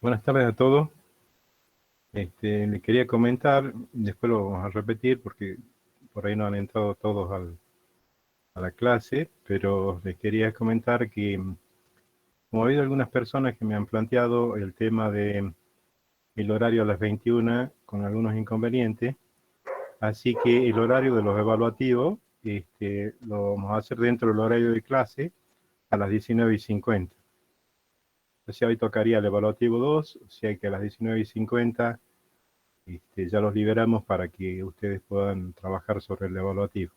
Buenas tardes a todos. Le quería comentar, después lo vamos a repetir porque por ahí no han entrado todos a la clase, pero les quería comentar que como ha habido algunas personas que me han planteado el tema de el horario a las 21 con algunos inconvenientes, así que el horario de los evaluativos lo vamos a hacer dentro del horario de clase a las 19:50. O sea, hoy tocaría el evaluativo 2, o sea que a las 19:50 ya los liberamos para que ustedes puedan trabajar sobre el evaluativo.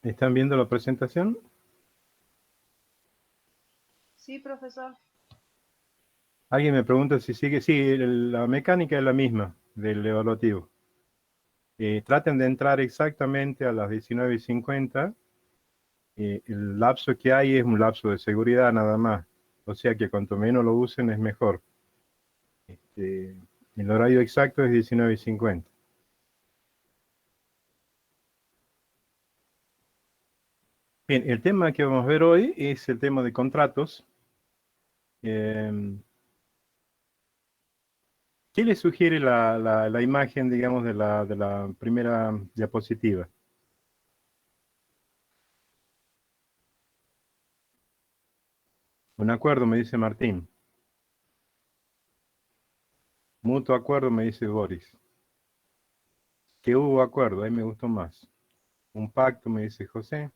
¿Están viendo la presentación? Sí, profesor. Alguien me pregunta si sigue. Sí, la mecánica es la misma del evaluativo. Traten de entrar exactamente a las 19:50. El lapso que hay es un lapso de seguridad nada más. O sea que cuanto menos lo usen es mejor. El horario exacto es 19:50. Bien, el tema que vamos a ver hoy es el tema de contratos. ¿Qué le sugiere la imagen, digamos, de la primera diapositiva? Un acuerdo, me dice Martín. Mutuo acuerdo, me dice Boris. Que hubo acuerdo, ahí me gustó más. Un pacto, me dice José.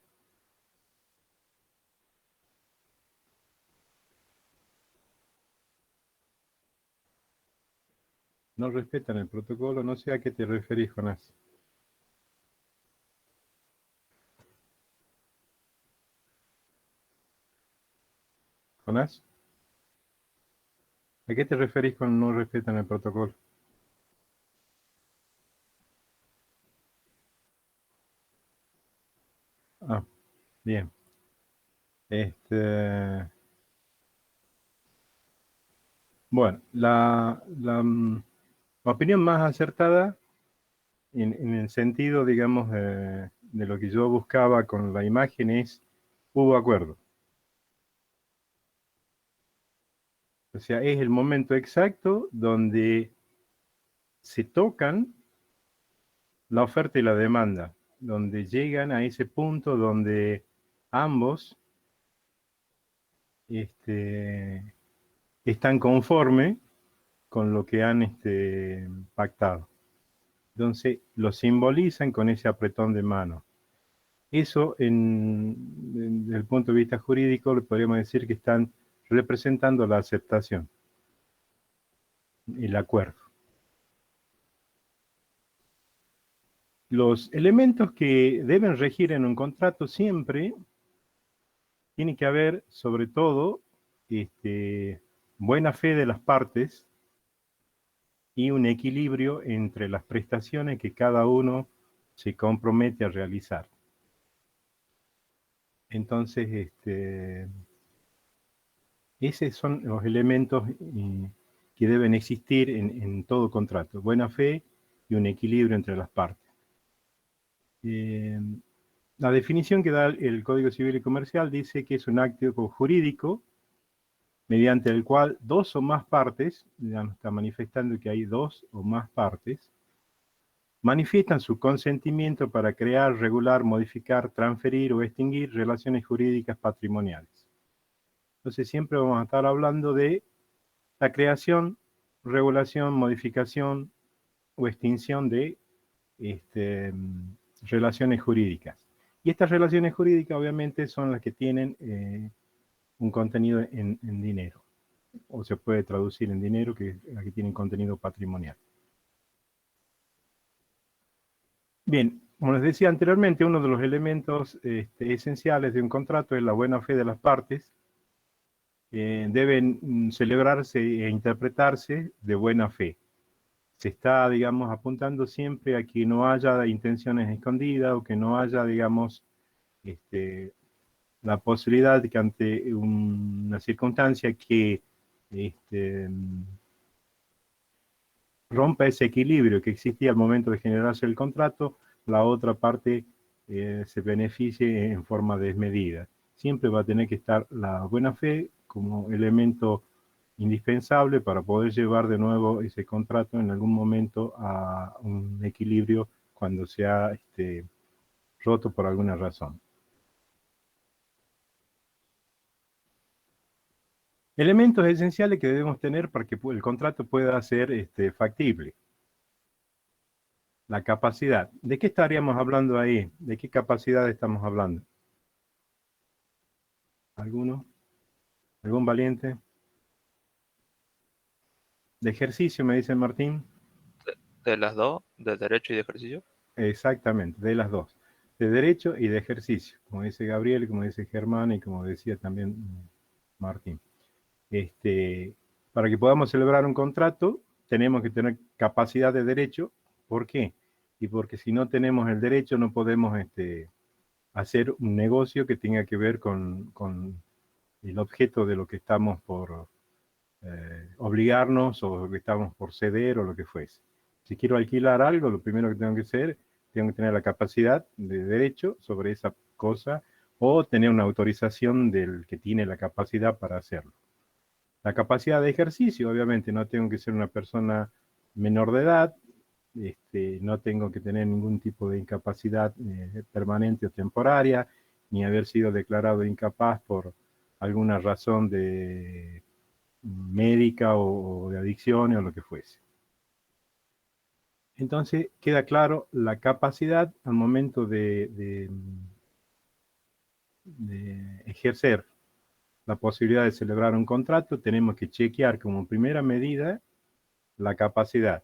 No respetan el protocolo, no sé a qué te referís, Jonás. Jonás, ¿a qué te referís con no respetan el protocolo? Ah, bien. Bueno, la opinión más acertada en el sentido, digamos, de lo que yo buscaba con la imagen es, hubo acuerdo. O sea, es el momento exacto donde se tocan la oferta y la demanda, donde llegan a ese punto donde ambos están conformes con lo que han pactado. Entonces, lo simbolizan con ese apretón de mano. Eso, desde el punto de vista jurídico, le podríamos decir que están representando la aceptación, el acuerdo. Los elementos que deben regir en un contrato siempre tiene que haber, sobre todo, buena fe de las partes y un equilibrio entre las prestaciones que cada uno se compromete a realizar. Entonces, esos son los elementos que deben existir en todo contrato. Buena fe y un equilibrio entre las partes. La definición que da el Código Civil y Comercial dice que es un acto jurídico mediante el cual dos o más partes, ya nos está manifestando que hay dos o más partes, manifiestan su consentimiento para crear, regular, modificar, transferir o extinguir relaciones jurídicas patrimoniales. Entonces siempre vamos a estar hablando de la creación, regulación, modificación o extinción de relaciones jurídicas. Y estas relaciones jurídicas obviamente son las que tienen un contenido en dinero, o se puede traducir en dinero, que es la que tienen contenido patrimonial. Bien, como les decía anteriormente, uno de los elementos esenciales de un contrato es la buena fe de las partes. Deben celebrarse e interpretarse de buena fe. se está, digamos, apuntando siempre a que no haya intenciones escondidas o que no haya, digamos, la posibilidad de que ante una circunstancia que rompa ese equilibrio que existía al momento de generarse el contrato, la otra parte se beneficie en forma desmedida. Siempre va a tener que estar la buena fe como elemento indispensable para poder llevar de nuevo ese contrato en algún momento a un equilibrio cuando se ha roto por alguna razón. Elementos esenciales que debemos tener para que el contrato pueda ser factible. La capacidad. ¿De qué estaríamos hablando ahí? ¿De qué capacidad estamos hablando? ¿Alguno? ¿Algún valiente? De ejercicio, me dice Martín. De las dos, de derecho y de ejercicio. Exactamente, de las dos. De derecho y de ejercicio, como dice Gabriel, como dice Germán y como decía también Martín. Para que podamos celebrar un contrato, tenemos que tener capacidad de derecho. ¿Por qué? Y porque si no tenemos el derecho, no podemos hacer un negocio que tenga que ver con el objeto de lo que estamos por obligarnos o lo que estamos por ceder o lo que fuese. Si quiero alquilar algo, lo primero que tengo que hacer, tengo que tener la capacidad de derecho sobre esa cosa o tener una autorización del que tiene la capacidad para hacerlo. La capacidad de ejercicio, obviamente, no tengo que ser una persona menor de edad, no tengo que tener ningún tipo de incapacidad permanente o temporaria, ni haber sido declarado incapaz por alguna razón de médica o de adicciones o lo que fuese. Entonces queda claro la capacidad al momento de ejercer la posibilidad de celebrar un contrato. Tenemos que chequear como primera medida la capacidad.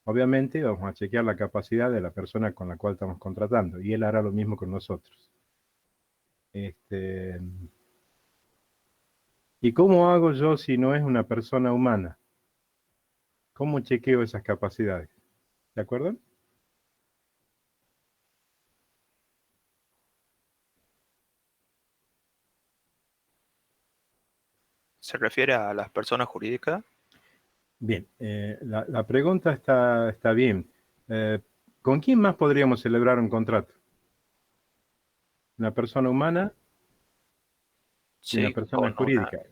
Obviamente vamos a chequear la capacidad de la persona con la cual estamos contratando y él hará lo mismo con nosotros. ¿Y cómo hago yo si no es una persona humana? ¿Cómo chequeo esas capacidades? ¿De acuerdo? ¿Se refiere a las personas jurídicas? Bien, la pregunta está bien. ¿Con quién más podríamos celebrar un contrato? ¿Una persona humana y una Sí, persona con una... jurídica?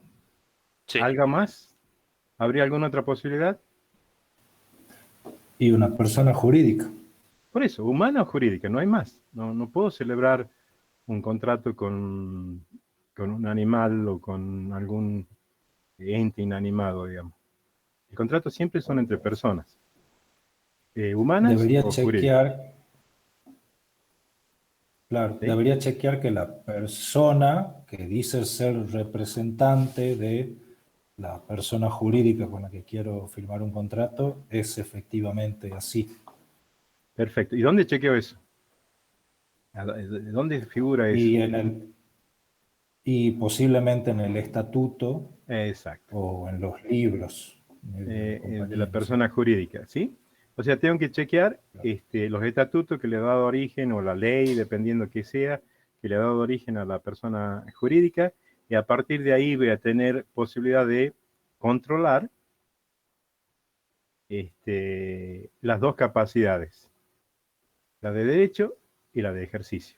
Sí, ¿Algo más? ¿Habría alguna otra posibilidad? Y una persona jurídica. Por eso, humana o jurídica, no hay más. No puedo celebrar un contrato con un animal o con algún ente inanimado, digamos. El contrato siempre son entre personas, humanas Debería o jurídicas. chequear, claro, ¿Sí? debería chequear que la persona que dice ser representante de la persona jurídica con la que quiero firmar un contrato es efectivamente así. Perfecto. ¿Y dónde chequeo eso? ¿De dónde figura eso? Y, y posiblemente en el estatuto Exacto. o en los libros de la De la compañía, ¿no es persona cierto? jurídica, ¿sí? O sea, tengo que chequear Claro. los estatutos que le ha dado origen o la ley, dependiendo que sea, que le ha dado origen a la persona jurídica, y a partir de ahí voy a tener posibilidad de controlar las dos capacidades, la de derecho y la de ejercicio.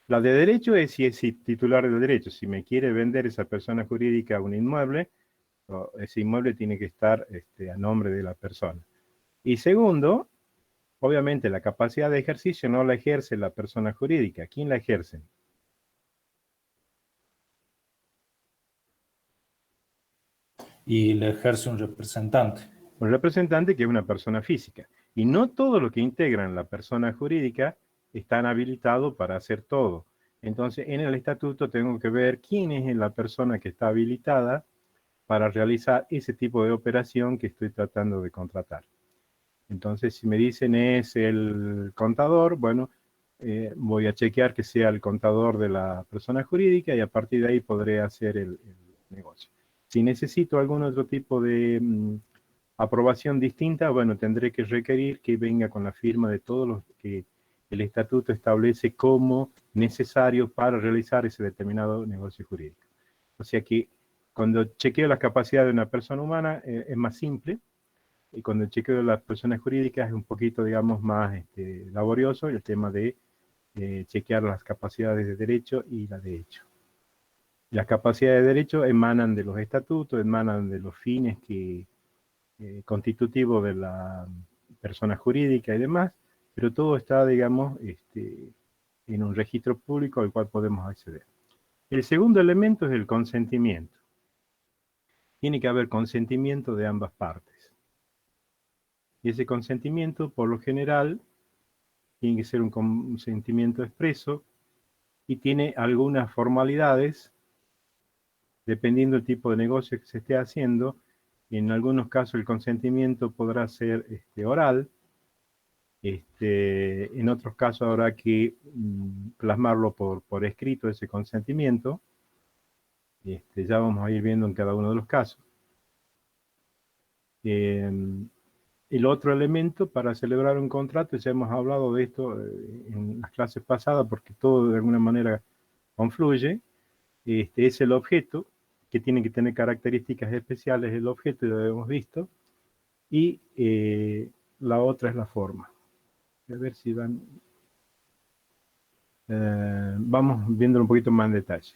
La de derecho es si es titular del derecho, si me quiere vender esa persona jurídica un inmueble, ese inmueble tiene que estar a nombre de la persona. Y segundo, obviamente la capacidad de ejercicio no la ejerce la persona jurídica. ¿Quién la ejerce? Y le ejerce un representante. Un representante que es una persona física. Y no todo lo que integran la persona jurídica están habilitados para hacer todo. Entonces, en el estatuto tengo que ver quién es la persona que está habilitada para realizar ese tipo de operación que estoy tratando de contratar. Entonces, si me dicen es el contador, bueno, voy a chequear que sea el contador de la persona jurídica y a partir de ahí podré hacer el negocio. Si necesito algún otro tipo de aprobación distinta, bueno, tendré que requerir que venga con la firma de todos los que el estatuto establece como necesario para realizar ese determinado negocio jurídico. O sea que cuando chequeo las capacidades de una persona humana es más simple, y cuando chequeo las personas jurídicas es un poquito, digamos, más laborioso el tema de chequear las capacidades de derecho y la de hecho. Las capacidades de derecho emanan de los estatutos, emanan de los fines constitutivos de la persona jurídica y demás, pero todo está, digamos, en un registro público al cual podemos acceder. El segundo elemento es el consentimiento. Tiene que haber consentimiento de ambas partes. Y ese consentimiento, por lo general, tiene que ser un consentimiento expreso y tiene algunas formalidades, dependiendo del tipo de negocio que se esté haciendo. En algunos casos el consentimiento podrá ser oral, en otros casos habrá que plasmarlo por escrito ese consentimiento. Ya vamos a ir viendo en cada uno de los casos. El otro elemento para celebrar un contrato, ya hemos hablado de esto en las clases pasadas, porque todo de alguna manera confluye, es el objeto, que tiene que tener características especiales el objeto, ya lo hemos visto, y la otra es la forma. A ver si van... vamos viéndolo un poquito más en detalle.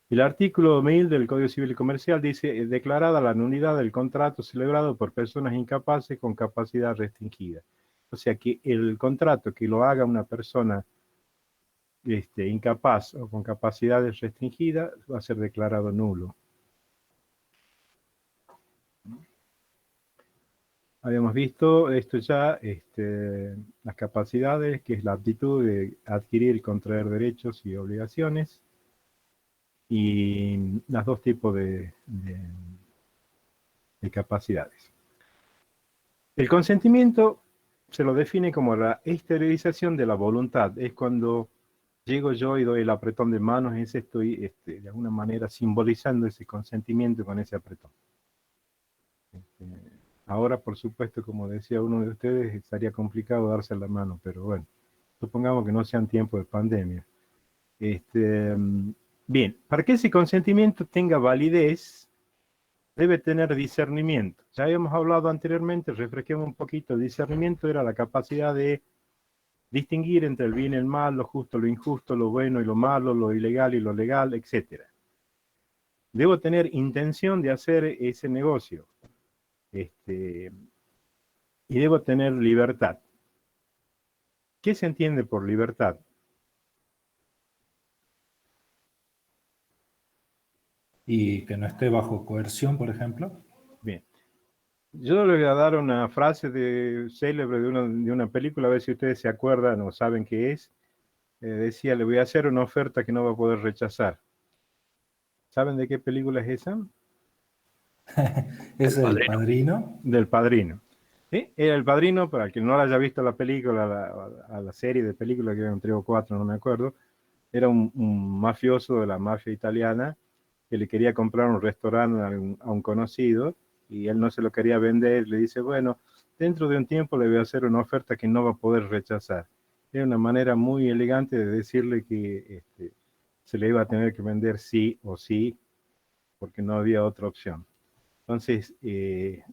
El artículo 1000 del Código Civil y Comercial dice: declarada la nulidad del contrato celebrado por personas incapaces con capacidad restringida. O sea que el contrato que lo haga una persona incapaz o con capacidades restringidas va a ser declarado nulo. Habíamos visto esto ya, las capacidades, que es la aptitud de adquirir y contraer derechos y obligaciones, y los dos tipos de capacidades. El consentimiento se lo define como la exteriorización de la voluntad. Es cuando llego yo y doy el apretón de manos, estoy de alguna manera simbolizando ese consentimiento con ese apretón. Ahora, por supuesto, como decía uno de ustedes, estaría complicado darse la mano, pero bueno, supongamos que no sean tiempos de pandemia. Bien, para que ese consentimiento tenga validez, debe tener discernimiento. Ya habíamos hablado anteriormente, refresquemos un poquito. El discernimiento era la capacidad de distinguir entre el bien y el mal, lo justo, lo injusto, lo bueno y lo malo, lo ilegal y lo legal, etc. Debo tener intención de hacer ese negocio. Y debo tener libertad. ¿Qué se entiende por libertad? Y que no esté bajo coerción, por ejemplo. Bien. Yo le voy a dar una frase célebre de una película, a ver si ustedes se acuerdan o saben qué es. Decía: le voy a hacer una oferta que no va a poder rechazar. ¿Saben de qué película es esa? ¿Es El Padrino? Del Padrino. ¿Sí? Era El Padrino, para quien no la haya visto la película, a la serie de películas, que eran 3 o 4, no me acuerdo. Era un mafioso de la mafia italiana que le quería comprar un restaurante a un conocido, y él no se lo quería vender. Le dice: bueno, dentro de un tiempo le voy a hacer una oferta que no va a poder rechazar. Era una manera muy elegante de decirle que se le iba a tener que vender sí o sí, porque no había otra opción. Entonces,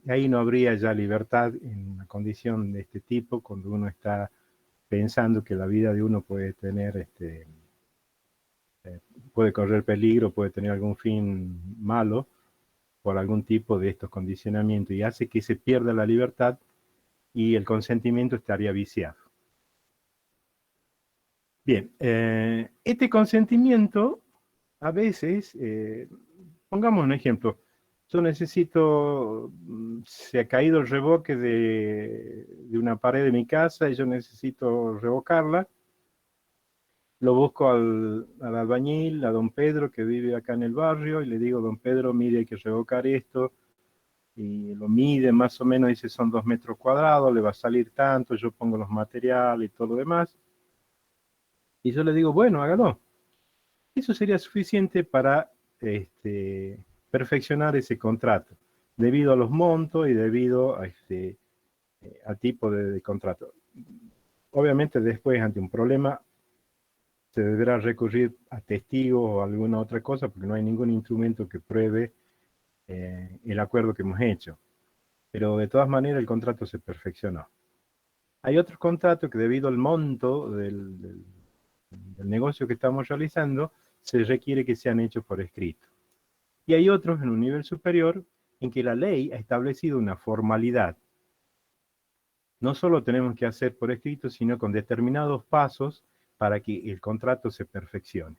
ahí no habría ya libertad en una condición de este tipo, cuando uno está pensando que la vida de uno puede tener, puede correr peligro, puede tener algún fin malo por algún tipo de estos condicionamientos, y hace que se pierda la libertad y el consentimiento estaría viciado. Bien, este consentimiento a veces, pongamos un ejemplo. Yo necesito, se ha caído el revoque de una pared de mi casa y yo necesito revocarla. Lo busco al albañil, a don Pedro, que vive acá en el barrio, y le digo: don Pedro, mire, hay que revocar esto. Y lo mide más o menos, dice: son 2 metros cuadrados, le va a salir tanto, yo pongo los materiales y todo lo demás. Y yo le digo: bueno, hágalo. Eso sería suficiente para perfeccionar ese contrato. debido a los montos y debido a al tipo de contrato. Obviamente después, ante un problema, se deberá recurrir a testigos o alguna otra cosa, porque no hay ningún instrumento que pruebe el acuerdo que hemos hecho. Pero de todas maneras el contrato se perfeccionó. Hay otros contratos que debido al monto del negocio que estamos realizando, se requiere que sean hechos por escrito. Y hay otros en un nivel superior en que la ley ha establecido una formalidad. No solo tenemos que hacer por escrito, sino con determinados pasos para que el contrato se perfeccione.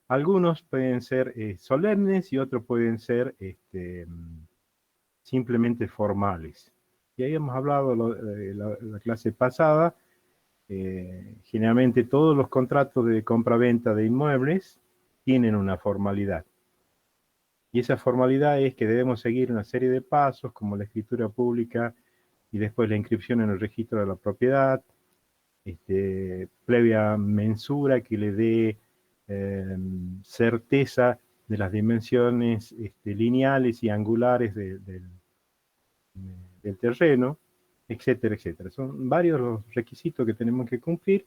Algunos pueden ser solemnes y otros pueden ser simplemente formales. Y ahí hemos hablado la clase pasada. Generalmente todos los contratos de compra-venta de inmuebles tienen una formalidad. Y esa formalidad es que debemos seguir una serie de pasos, como la escritura pública y después la inscripción en el registro de la propiedad, previa mensura que le dé certeza de las dimensiones lineales y angulares del terreno, etcétera, etcétera. Son varios los requisitos que tenemos que cumplir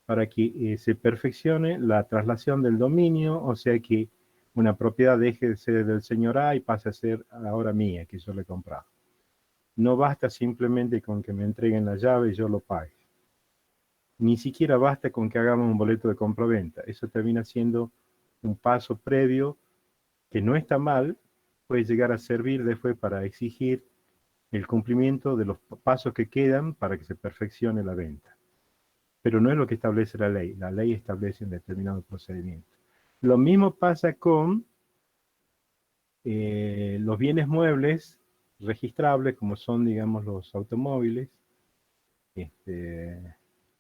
para que se perfeccione la traslación del dominio, o sea que una propiedad deje de ser del señor A y pase a ser ahora mía, que yo le he comprado. No basta simplemente con que me entreguen la llave y yo lo pague. Ni siquiera basta con que hagamos un boleto de compra-venta. Eso termina siendo un paso previo que no está mal, puede llegar a servir después para exigir el cumplimiento de los pasos que quedan para que se perfeccione la venta. Pero no es lo que establece la ley. La ley establece un determinado procedimiento. Lo mismo pasa con los bienes muebles registrables, como son, digamos, los automóviles,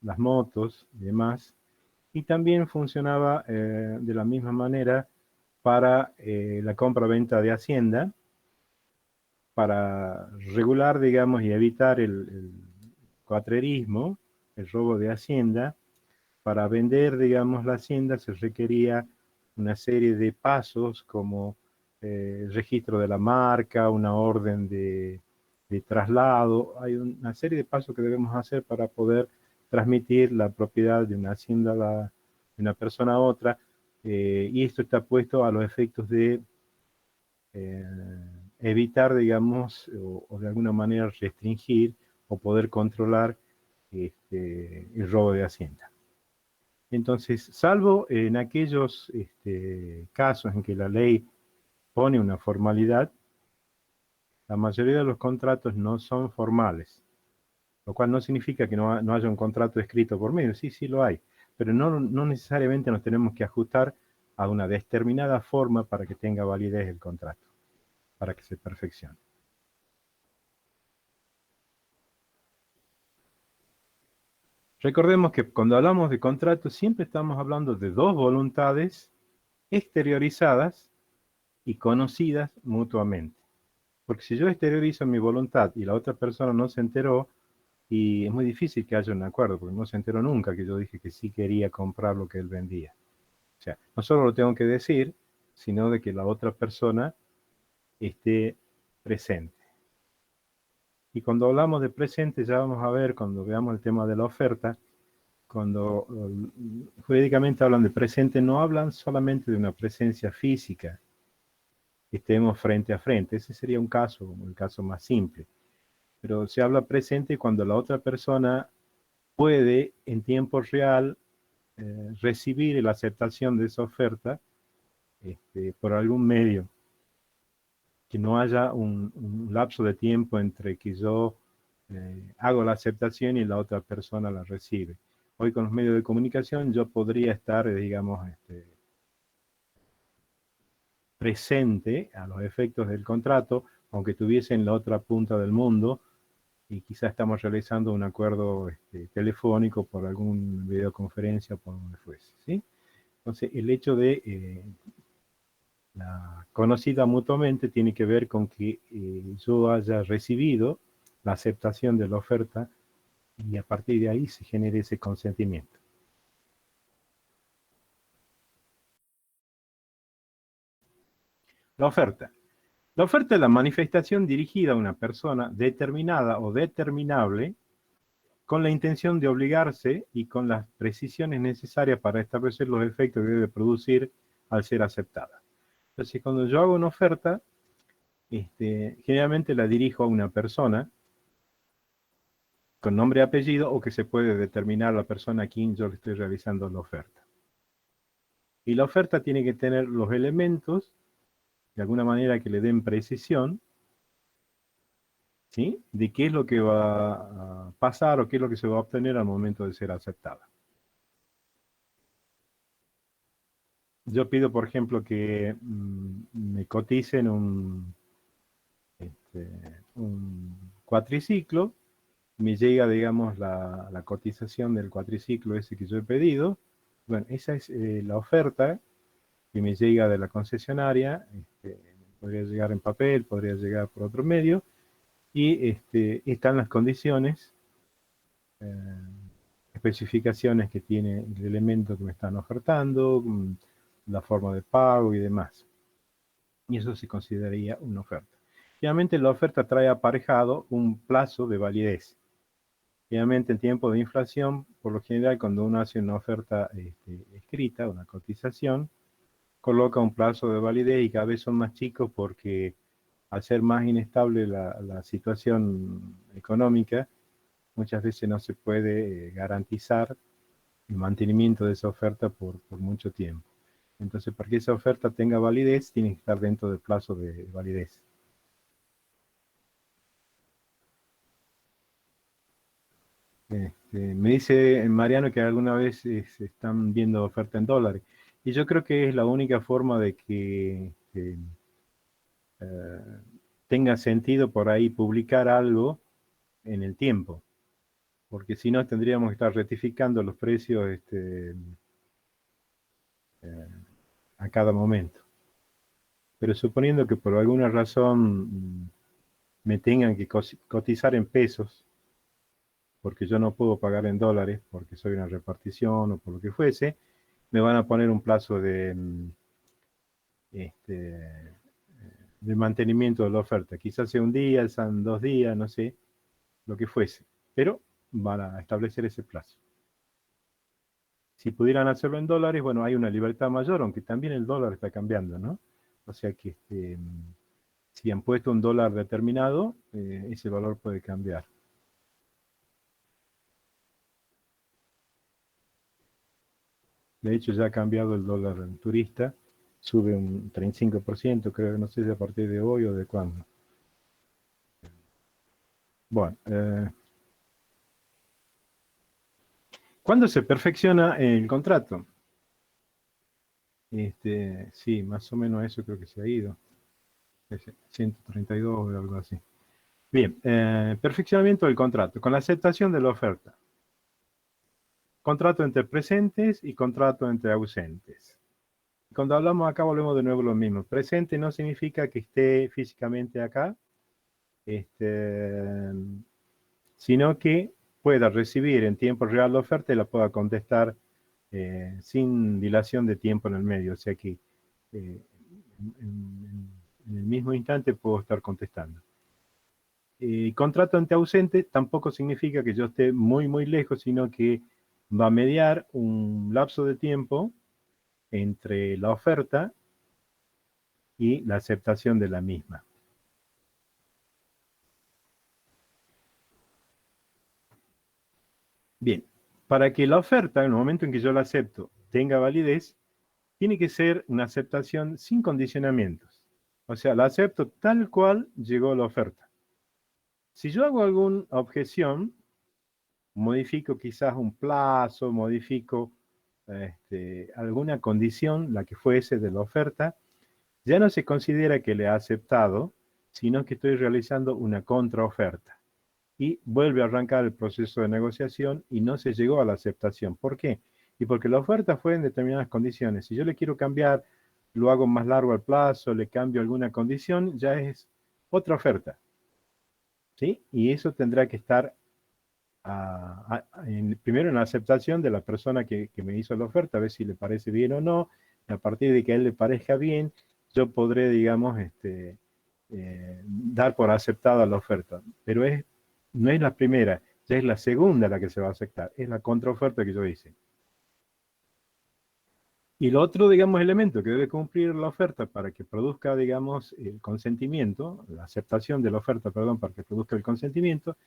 las motos y demás. Y también funcionaba de la misma manera para la compra-venta de hacienda, para regular, digamos, y evitar el coatrerismo, el robo de hacienda. Para vender, digamos, la hacienda se requería una serie de pasos como registro de la marca, una orden de traslado. Hay una serie de pasos que debemos hacer para poder transmitir la propiedad de una hacienda de una persona a otra, y esto está puesto a los efectos de evitar, digamos, o de alguna manera restringir o poder controlar el robo de hacienda. Entonces, salvo en aquellos casos en que la ley pone una formalidad, la mayoría de los contratos no son formales, lo cual no significa que no haya un contrato escrito por medio. Sí, sí lo hay, pero no necesariamente nos tenemos que ajustar a una determinada forma para que tenga validez el contrato, para que se perfeccione. Recordemos que cuando hablamos de contrato siempre estamos hablando de dos voluntades exteriorizadas y conocidas mutuamente. Porque si yo exteriorizo mi voluntad y la otra persona no se enteró, y es muy difícil que haya un acuerdo, porque no se enteró nunca que yo dije que sí quería comprar lo que él vendía. O sea, no solo lo tengo que decir, sino de que la otra persona esté presente. Y cuando hablamos de presente, ya vamos a ver, cuando veamos el tema de la oferta, cuando jurídicamente hablan de presente, no hablan solamente de una presencia física, que estemos frente a frente. Ese sería un caso, el caso más simple. Pero se habla presente cuando la otra persona puede en tiempo real recibir la aceptación de esa oferta por algún medio, que no haya un lapso de tiempo entre que yo hago la aceptación y la otra persona la recibe. Hoy con los medios de comunicación yo podría estar, digamos, presente a los efectos del contrato, aunque estuviese en la otra punta del mundo, y quizás estamos realizando un acuerdo telefónico por alguna videoconferencia, por donde fuese, ¿sí? Entonces, el hecho de la conocida mutuamente tiene que ver con que yo haya recibido la aceptación de la oferta y a partir de ahí se genere ese consentimiento. La oferta. La oferta es la manifestación dirigida a una persona determinada o determinable con la intención de obligarse y con las precisiones necesarias para establecer los efectos que debe producir al ser aceptada. Entonces, cuando yo hago una oferta, generalmente la dirijo a una persona con nombre y apellido, o que se puede determinar la persona a quien yo le estoy realizando la oferta. Y la oferta tiene que tener los elementos, de alguna manera, que le den precisión, ¿sí?, de qué es lo que va a pasar o qué es lo que se va a obtener al momento de ser aceptada. Yo pido, por ejemplo, que me coticen un cuatriciclo. Me llega, digamos, la cotización del cuatriciclo ese que yo he pedido. Bueno, esa es la oferta que me llega de la concesionaria. Podría llegar en papel, podría llegar por otro medio. Y están las condiciones, especificaciones que tiene el elemento que me están ofertando, la forma de pago y demás. Y eso se consideraría una oferta. Finalmente, la oferta trae aparejado un plazo de validez. Finalmente, en tiempo de inflación, por lo general, cuando uno hace una oferta escrita, una cotización, coloca un plazo de validez y cada vez son más chicos porque al ser más inestable la situación económica, muchas veces no se puede garantizar el mantenimiento de esa oferta por mucho tiempo. Entonces, para que esa oferta tenga validez, tiene que estar dentro del plazo de validez. Me dice Mariano que alguna vez se están viendo oferta en dólares. Y yo creo que es la única forma de que tenga sentido por ahí publicar algo en el tiempo. Porque si no, tendríamos que estar rectificando los precios a cada momento. Pero suponiendo que por alguna razón me tengan que cotizar en pesos, porque yo no puedo pagar en dólares, porque soy una repartición o por lo que fuese, me van a poner un plazo de mantenimiento de la oferta. Quizás sea un día, sean 2 días, no sé, lo que fuese. Pero van a establecer ese plazo. Si pudieran hacerlo en dólares, bueno, hay una libertad mayor, aunque también el dólar está cambiando, ¿no? O sea que si han puesto un dólar determinado, ese valor puede cambiar. De hecho, ya ha cambiado el dólar turista, sube un 35%, creo, no sé si a partir de hoy o de cuándo. Bueno, ¿cuándo se perfecciona el contrato? Sí, más o menos eso creo que se ha ido. 132 o algo así. Bien, perfeccionamiento del contrato, con la aceptación de la oferta. Contrato entre presentes y contrato entre ausentes. Cuando hablamos acá volvemos de nuevo lo mismo. Presente no significa que esté físicamente acá, sino que pueda recibir en tiempo real la oferta y la pueda contestar sin dilación de tiempo en el medio. O sea que en el mismo instante puedo estar contestando. Contrato ante ausente tampoco significa que yo esté muy, muy lejos, sino que va a mediar un lapso de tiempo entre la oferta y la aceptación de la misma. Bien, para que la oferta, en el momento en que yo la acepto, tenga validez, tiene que ser una aceptación sin condicionamientos. O sea, la acepto tal cual llegó la oferta. Si yo hago alguna objeción, modifico quizás un plazo, modifico alguna condición, la que fuese de la oferta, ya no se considera que le ha aceptado, sino que estoy realizando una contraoferta. Y vuelve a arrancar el proceso de negociación y no se llegó a la aceptación. ¿Por qué? Y porque la oferta fue en determinadas condiciones. Si yo le quiero cambiar, lo hago más largo al plazo, le cambio alguna condición, ya es otra oferta. ¿Sí? Y eso tendrá que estar primero en la aceptación de la persona que me hizo la oferta, a ver si le parece bien o no. Y a partir de que a él le parezca bien, yo podré, digamos, dar por aceptada la oferta. Pero no es la primera, ya es la segunda la que se va a aceptar, es la contraoferta que yo hice. Y el otro, digamos, elemento que debe cumplir la oferta para que produzca, digamos, el consentimiento, la aceptación de la oferta, perdón, para que produzca el consentimiento,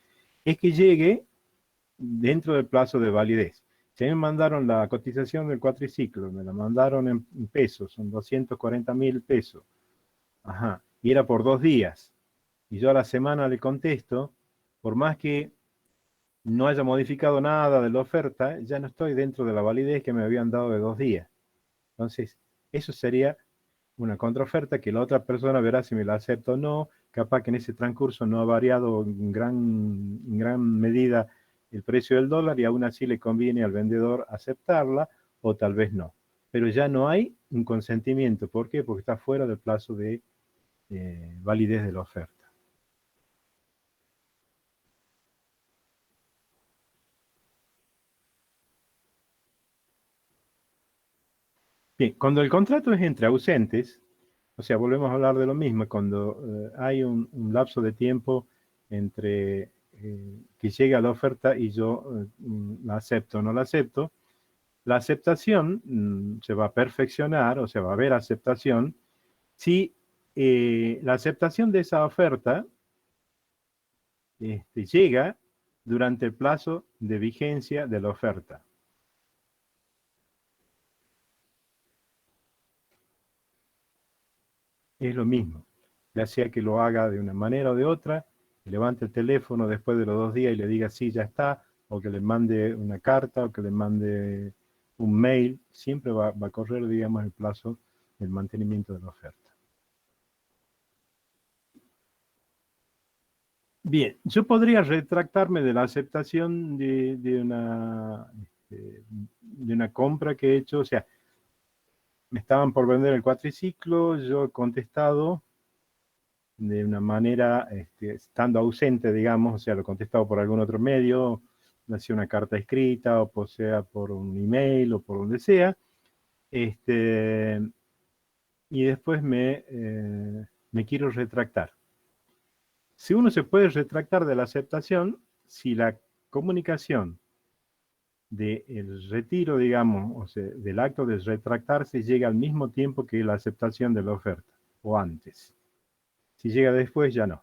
es que llegue dentro del plazo de validez. Si me mandaron la cotización del cuatriciclo, me la mandaron en pesos, son 240.000 pesos, ajá, y era por 2 días, y yo a la semana le contesto, por más que no haya modificado nada de la oferta, ya no estoy dentro de la validez que me habían dado de 2 días. Entonces, eso sería una contraoferta que la otra persona verá si me la acepta o no. Capaz que en ese transcurso no ha variado en gran medida el precio del dólar y aún así le conviene al vendedor aceptarla o tal vez no. Pero ya no hay un consentimiento. ¿Por qué? Porque está fuera del plazo de validez de la oferta. Bien, cuando el contrato es entre ausentes, o sea, volvemos a hablar de lo mismo, cuando hay un lapso de tiempo entre que llega la oferta y yo la acepto o no la acepto, la aceptación se va a perfeccionar, o sea, va a haber aceptación, si la aceptación de esa oferta llega durante el plazo de vigencia de la oferta. Es lo mismo, ya sea que lo haga de una manera o de otra, que levante el teléfono después de los 2 días y le diga sí, ya está, o que le mande una carta, o que le mande un mail, siempre va a correr, digamos, el plazo del mantenimiento de la oferta. Bien, yo podría retractarme de la aceptación de una compra que he hecho, o sea, me estaban por vender el cuatriciclo, yo he contestado de una manera, estando ausente, digamos, o sea, lo he contestado por algún otro medio, ya sea una carta escrita, o sea por un email, o por donde sea, y después me quiero retractar. Si uno se puede retractar de la aceptación, si la comunicación del retiro, digamos, o sea, del acto de retractarse llega al mismo tiempo que la aceptación de la oferta, o antes. Si llega después, ya no.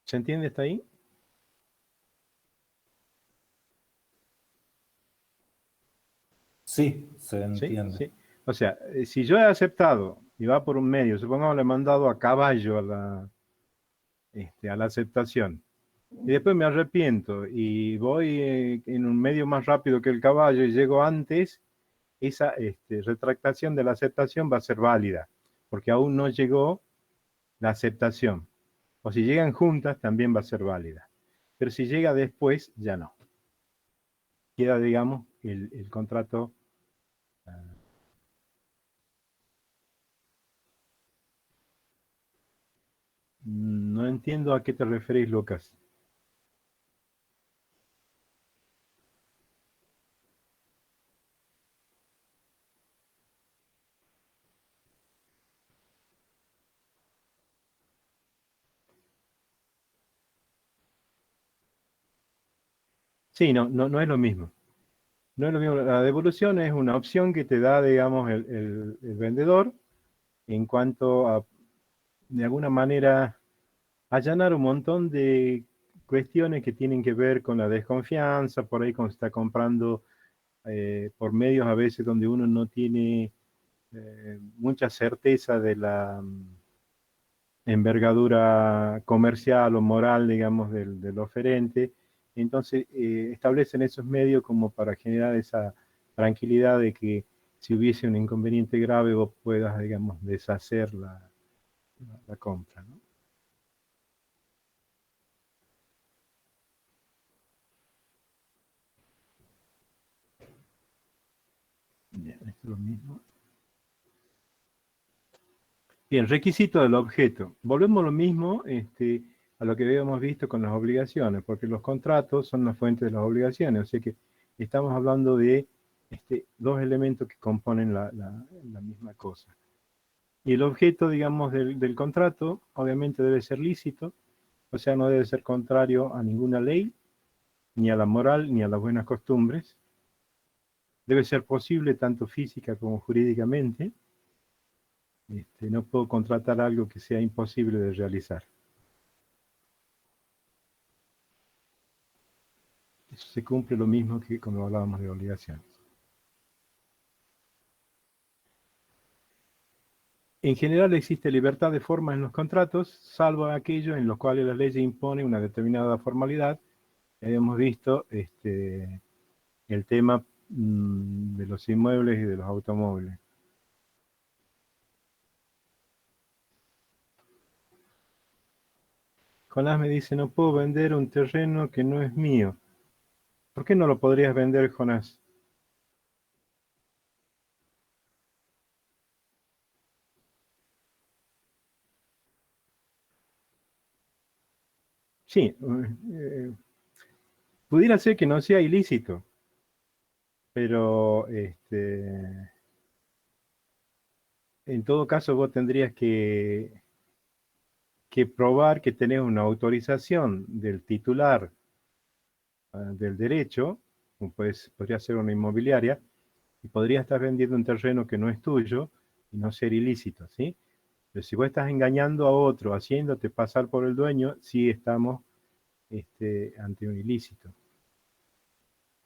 ¿Se entiende hasta ahí? Sí, se ¿Sí? entiende. ¿Sí? O sea, si yo he aceptado y va por un medio, supongamos le he mandado a caballo a la aceptación, y después me arrepiento y voy en un medio más rápido que el caballo y llego antes, esa retractación de la aceptación va a ser válida, porque aún no llegó la aceptación. O si llegan juntas, también va a ser válida. Pero si llega después, ya no. Queda, digamos, el contrato. No entiendo a qué te referís, Lucas. Sí, no es lo mismo. No es lo mismo. La devolución es una opción que te da, digamos, el vendedor en cuanto a, de alguna manera, allanar un montón de cuestiones que tienen que ver con la desconfianza, por ahí cuando se está comprando por medios a veces donde uno no tiene mucha certeza de la envergadura comercial o moral, digamos, del oferente. Entonces, establecen esos medios como para generar esa tranquilidad de que si hubiese un inconveniente grave vos puedas, digamos, deshacer la compra, ¿no? Bien, esto es lo mismo. Bien, requisito del objeto. Volvemos a lo mismo a lo que habíamos visto con las obligaciones, porque los contratos son la fuente de las obligaciones, o sea que estamos hablando de 2 elementos que componen la misma cosa. Y el objeto, digamos, del contrato, obviamente debe ser lícito, o sea, no debe ser contrario a ninguna ley, ni a la moral, ni a las buenas costumbres. Debe ser posible tanto física como jurídicamente. No puedo contratar algo que sea imposible de realizar. Eso se cumple lo mismo que cuando hablábamos de obligaciones. En general existe libertad de forma en los contratos, salvo aquellos en los cuales la ley impone una determinada formalidad. Hemos visto el tema de los inmuebles y de los automóviles. Jonás me dice, no puedo vender un terreno que no es mío. ¿Por qué no lo podrías vender, Jonás? Sí, pudiera ser que no sea ilícito, pero en todo caso vos tendrías que probar que tenés una autorización del titular del derecho, como podría ser una inmobiliaria, y podría estar vendiendo un terreno que no es tuyo y no ser ilícito, ¿sí? Pero si vos estás engañando a otro, haciéndote pasar por el dueño, sí estamos ante un ilícito.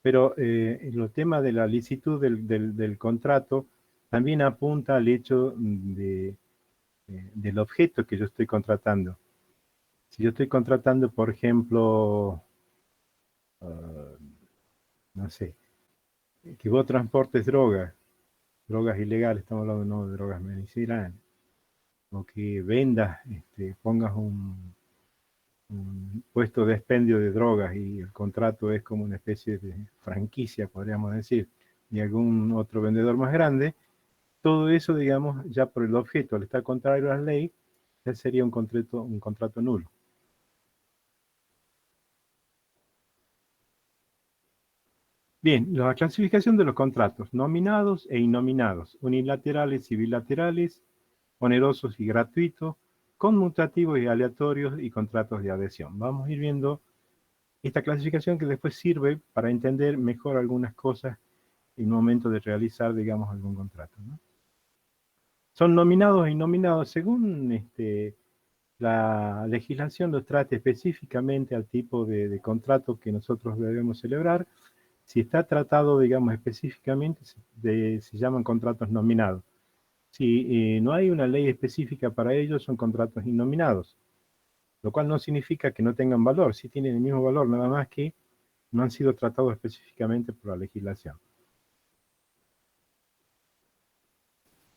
Pero el tema de la licitud del contrato también apunta al hecho del objeto que yo estoy contratando. Si yo estoy contratando, por ejemplo, no sé, que vos transportes drogas ilegales, estamos hablando no de drogas medicinales, o que vendas, pongas un puesto de expendio de drogas y el contrato es como una especie de franquicia, podríamos decir, y algún otro vendedor más grande, todo eso, digamos, ya por el objeto, al estar contrario a la ley, ya sería un contrato nulo. Bien, la clasificación de los contratos, nominados e innominados, unilaterales y bilaterales, onerosos y gratuitos, conmutativos y aleatorios y contratos de adhesión. Vamos a ir viendo esta clasificación que después sirve para entender mejor algunas cosas en el momento de realizar, digamos, algún contrato, ¿no? Son nominados e innominados según la legislación los trate específicamente al tipo de contrato que nosotros debemos celebrar. Si está tratado, digamos, específicamente, se llaman contratos nominados. Si no hay una ley específica para ellos, son contratos innominados, lo cual no significa que no tengan valor, sí tienen el mismo valor, nada más que no han sido tratados específicamente por la legislación.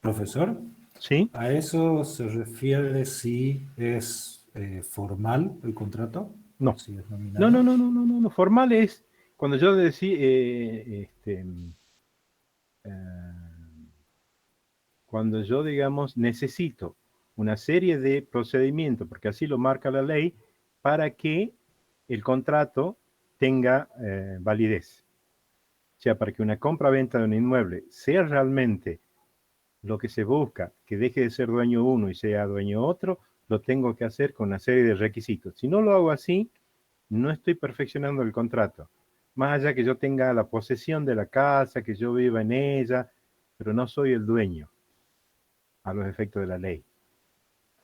Profesor, ¿Sí? ¿a eso se refiere si es formal el contrato? No. Si es nominado. No. Formal es cuando yo decía, cuando yo, digamos, necesito una serie de procedimientos, porque así lo marca la ley, para que el contrato tenga validez. O sea, para que una compra-venta de un inmueble sea realmente lo que se busca, que deje de ser dueño uno y sea dueño otro, lo tengo que hacer con una serie de requisitos. Si no lo hago así, no estoy perfeccionando el contrato. Más allá que yo tenga la posesión de la casa, que yo viva en ella, pero no soy el dueño a los efectos de la ley.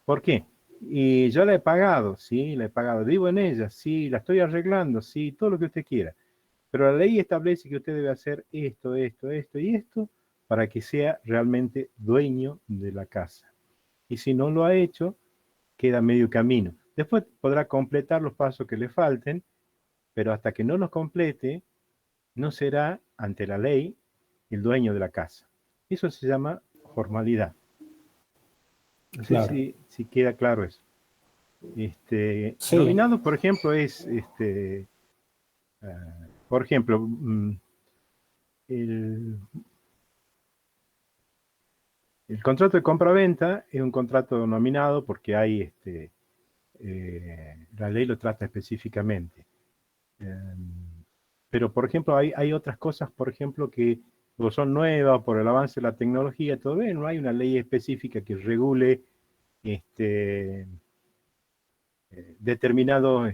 ¿Por qué? Y yo la he pagado, sí, la he pagado. Vivo en ella, sí, la estoy arreglando, sí, todo lo que usted quiera. Pero la ley establece que usted debe hacer esto y esto para que sea realmente dueño de la casa. Y si no lo ha hecho, queda medio camino. Después podrá completar los pasos que le falten, pero hasta que no los complete, no será ante la ley el dueño de la casa. Eso se llama formalidad. No sé Claro. si queda claro eso. Sí. Nominado, por ejemplo, es, por ejemplo, el contrato de compra-venta es un contrato nominado porque hay, la ley lo trata específicamente. Pero, por ejemplo, hay otras cosas, por ejemplo, que o son nuevas por el avance de la tecnología, todavía no hay una ley específica que regule determinado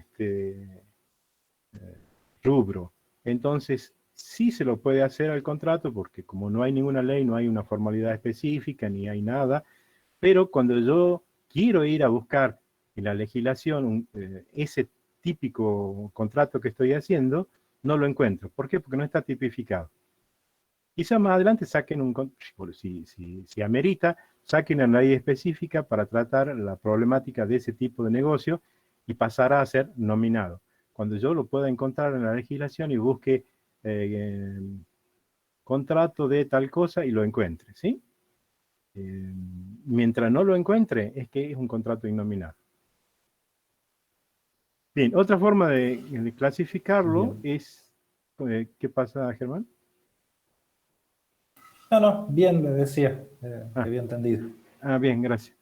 rubro. Entonces, sí se lo puede hacer al contrato, porque como no hay ninguna ley, no hay una formalidad específica, ni hay nada, pero cuando yo quiero ir a buscar en la legislación ese típico contrato que estoy haciendo, no lo encuentro. ¿Por qué? Porque no está tipificado. Quizás más adelante saquen si amerita, saquen una ley específica para tratar la problemática de ese tipo de negocio y pasará a ser nominado. Cuando yo lo pueda encontrar en la legislación y busque contrato de tal cosa y lo encuentre, ¿sí? Mientras no lo encuentre, es que es un contrato innominado. Bien, otra forma de clasificarlo es... ¿qué pasa, Germán? No, bien, le decía, que había entendido. Bien, gracias.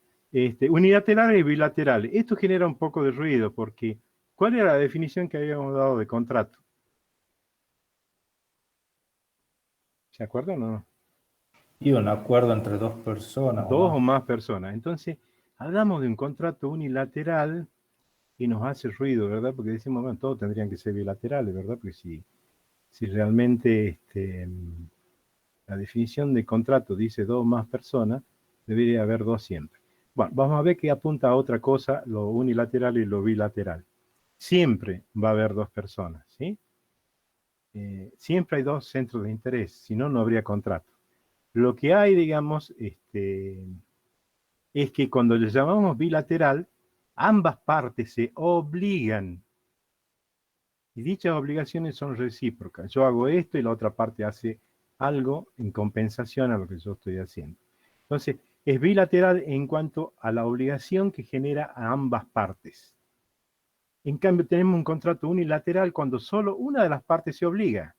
Unilaterales y bilaterales. Esto genera un poco de ruido porque ¿cuál era la definición que habíamos dado de contrato? ¿Se acuerdan o no? Y un acuerdo entre dos personas. Dos o más personas. Entonces, hablamos de un contrato unilateral y nos hace ruido, ¿verdad? Porque decimos, bueno, todos tendrían que ser bilaterales, ¿verdad? Porque si realmente la definición de contrato dice dos o más personas, debería haber dos siempre. Bueno, vamos a ver que apunta a otra cosa, lo unilateral y lo bilateral. Siempre va a haber dos personas, ¿sí? Siempre hay dos centros de interés, si no, no habría contrato. Lo que hay, digamos, es que cuando le llamamos bilateral, ambas partes se obligan. Y dichas obligaciones son recíprocas. Yo hago esto y la otra parte hace algo en compensación a lo que yo estoy haciendo. Entonces, es bilateral en cuanto a la obligación que genera a ambas partes. En cambio, tenemos un contrato unilateral cuando solo una de las partes se obliga.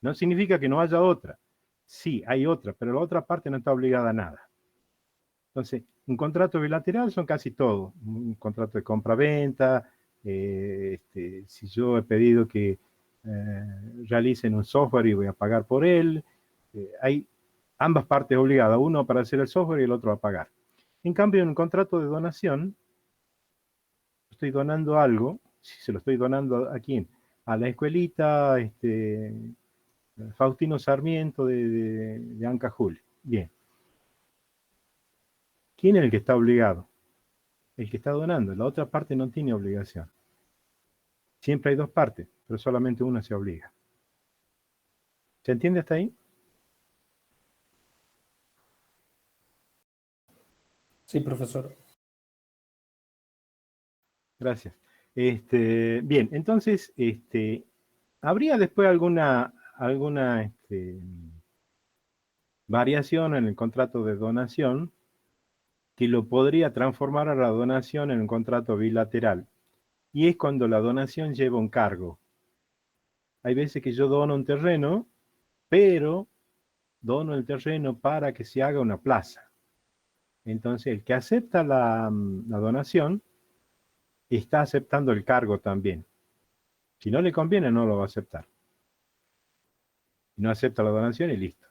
No significa que no haya otra. Sí, hay otra, pero la otra parte no está obligada a nada. Entonces, un contrato bilateral son casi todo. Un contrato de compra-venta, si yo he pedido que realicen un software y voy a pagar por él, hay ambas partes obligadas, uno para hacer el software y el otro a pagar. En cambio, en un contrato de donación, estoy donando algo, si se lo estoy donando a quién, a la escuelita Faustino Sarmiento de Ancajul. Bien. ¿Quién es el que está obligado? El que está donando. La otra parte no tiene obligación. Siempre hay dos partes, pero solamente una se obliga. ¿Se entiende hasta ahí? Sí, profesor. Gracias. Bien, entonces, ¿habría después alguna variación en el contrato de donación que lo podría transformar a la donación en un contrato bilateral? Y es cuando la donación lleva un cargo. Hay veces que yo dono un terreno, pero dono el terreno para que se haga una plaza. Entonces, el que acepta la donación está aceptando el cargo también. Si no le conviene, no lo va a aceptar. No acepta la donación y listo.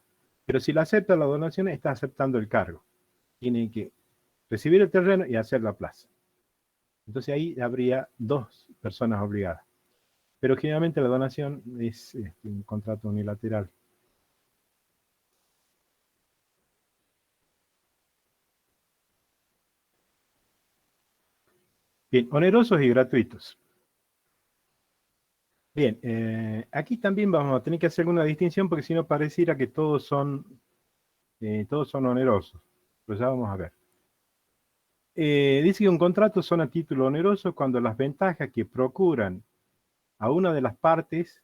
Pero si la acepta la donación, está aceptando el cargo. Tiene que recibir el terreno y hacer la plaza. Entonces ahí habría dos personas obligadas. Pero generalmente la donación es un contrato unilateral. Bien, onerosos y gratuitos. Bien, aquí también vamos a tener que hacer alguna distinción porque si no pareciera que todos son onerosos. Pero ya vamos a ver. Dice que un contrato son a título oneroso cuando las ventajas que procuran a una de las partes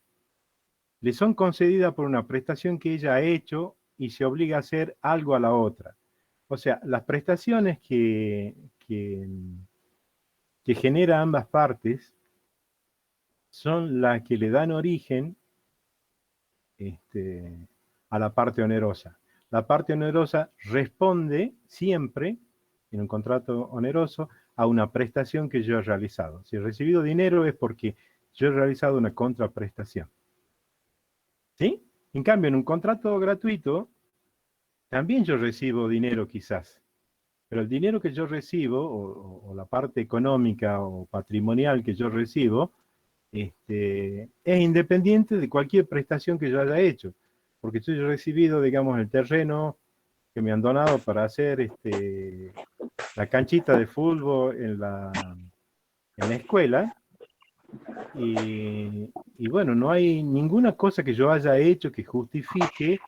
le son concedidas por una prestación que ella ha hecho y se obliga a hacer algo a la otra. O sea, las prestaciones que genera ambas partes son las que le dan origen a la parte onerosa. La parte onerosa responde siempre, en un contrato oneroso, a una prestación que yo he realizado. Si he recibido dinero es porque yo he realizado una contraprestación. ¿Sí? En cambio, en un contrato gratuito, también yo recibo dinero quizás, pero el dinero que yo recibo, o la parte económica o patrimonial que yo recibo, es independiente de cualquier prestación que yo haya hecho, porque yo he recibido, digamos, el terreno que me han donado para hacer la canchita de fútbol en la escuela, y bueno, no hay ninguna cosa que yo haya hecho que justifique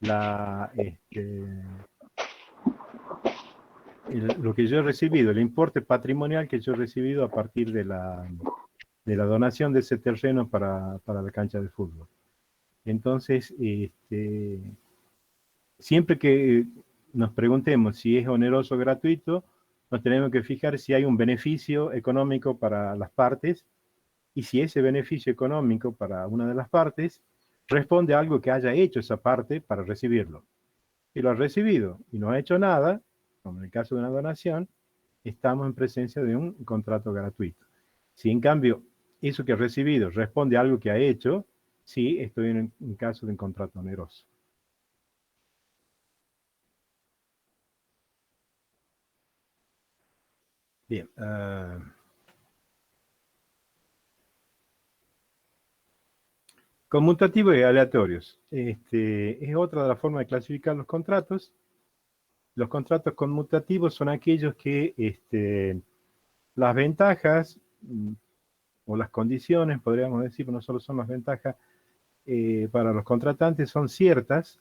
lo que yo he recibido, el importe patrimonial que yo he recibido a partir de la donación de ese terreno para la cancha de fútbol. Entonces, siempre que nos preguntemos si es oneroso o gratuito, nos tenemos que fijar si hay un beneficio económico para las partes, y si ese beneficio económico para una de las partes responde a algo que haya hecho esa parte para recibirlo. Si lo ha recibido y no ha hecho nada, como en el caso de una donación, estamos en presencia de un contrato gratuito. Si en cambio eso que ha recibido responde a algo que ha hecho, sí, estoy en un caso de un contrato oneroso. Bien. Conmutativos y aleatorios. Es otra de las formas de clasificar los contratos. Los contratos conmutativos son aquellos que las ventajas o las condiciones, podríamos decir, pero no solo son las ventajas, para los contratantes son ciertas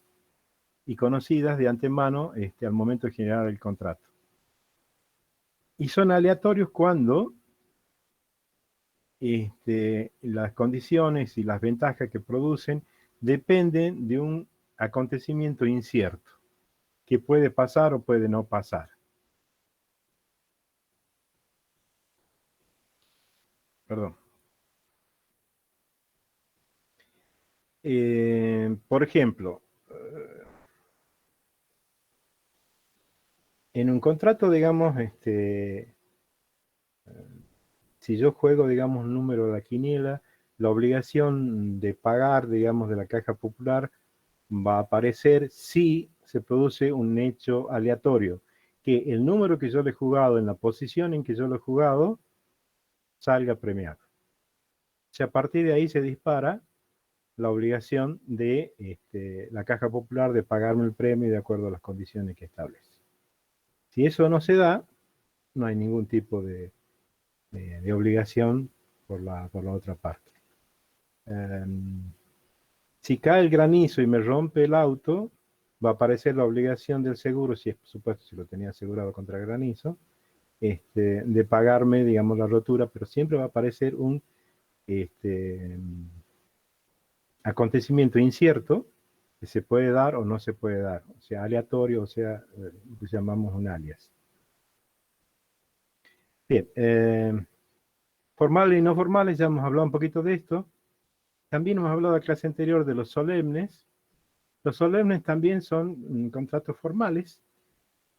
y conocidas de antemano al momento de generar el contrato. Y son aleatorios cuando las condiciones y las ventajas que producen dependen de un acontecimiento incierto, que puede pasar o puede no pasar. Perdón. Por ejemplo, en un contrato, digamos, si yo juego, digamos, un número de la quiniela, la obligación de pagar, digamos, de la caja popular va a aparecer si se produce un hecho aleatorio, que el número que yo le he jugado en la posición en que yo lo he jugado salga premiado. Si a partir de ahí se dispara la obligación de la caja popular de pagarme el premio de acuerdo a las condiciones que establece. Si eso no se da, no hay ningún tipo de obligación por la otra parte. Si cae el granizo y me rompe el auto, va a aparecer la obligación del seguro, si es por supuesto si lo tenía asegurado contra granizo, de pagarme, digamos, la rotura, pero siempre va a aparecer un acontecimiento incierto que se puede dar o no se puede dar, o sea, aleatorio, o sea, lo que llamamos un alias. Bien, formales y no formales, ya hemos hablado un poquito de esto. También hemos hablado en la clase anterior de los solemnes. Los solemnes también son contratos formales.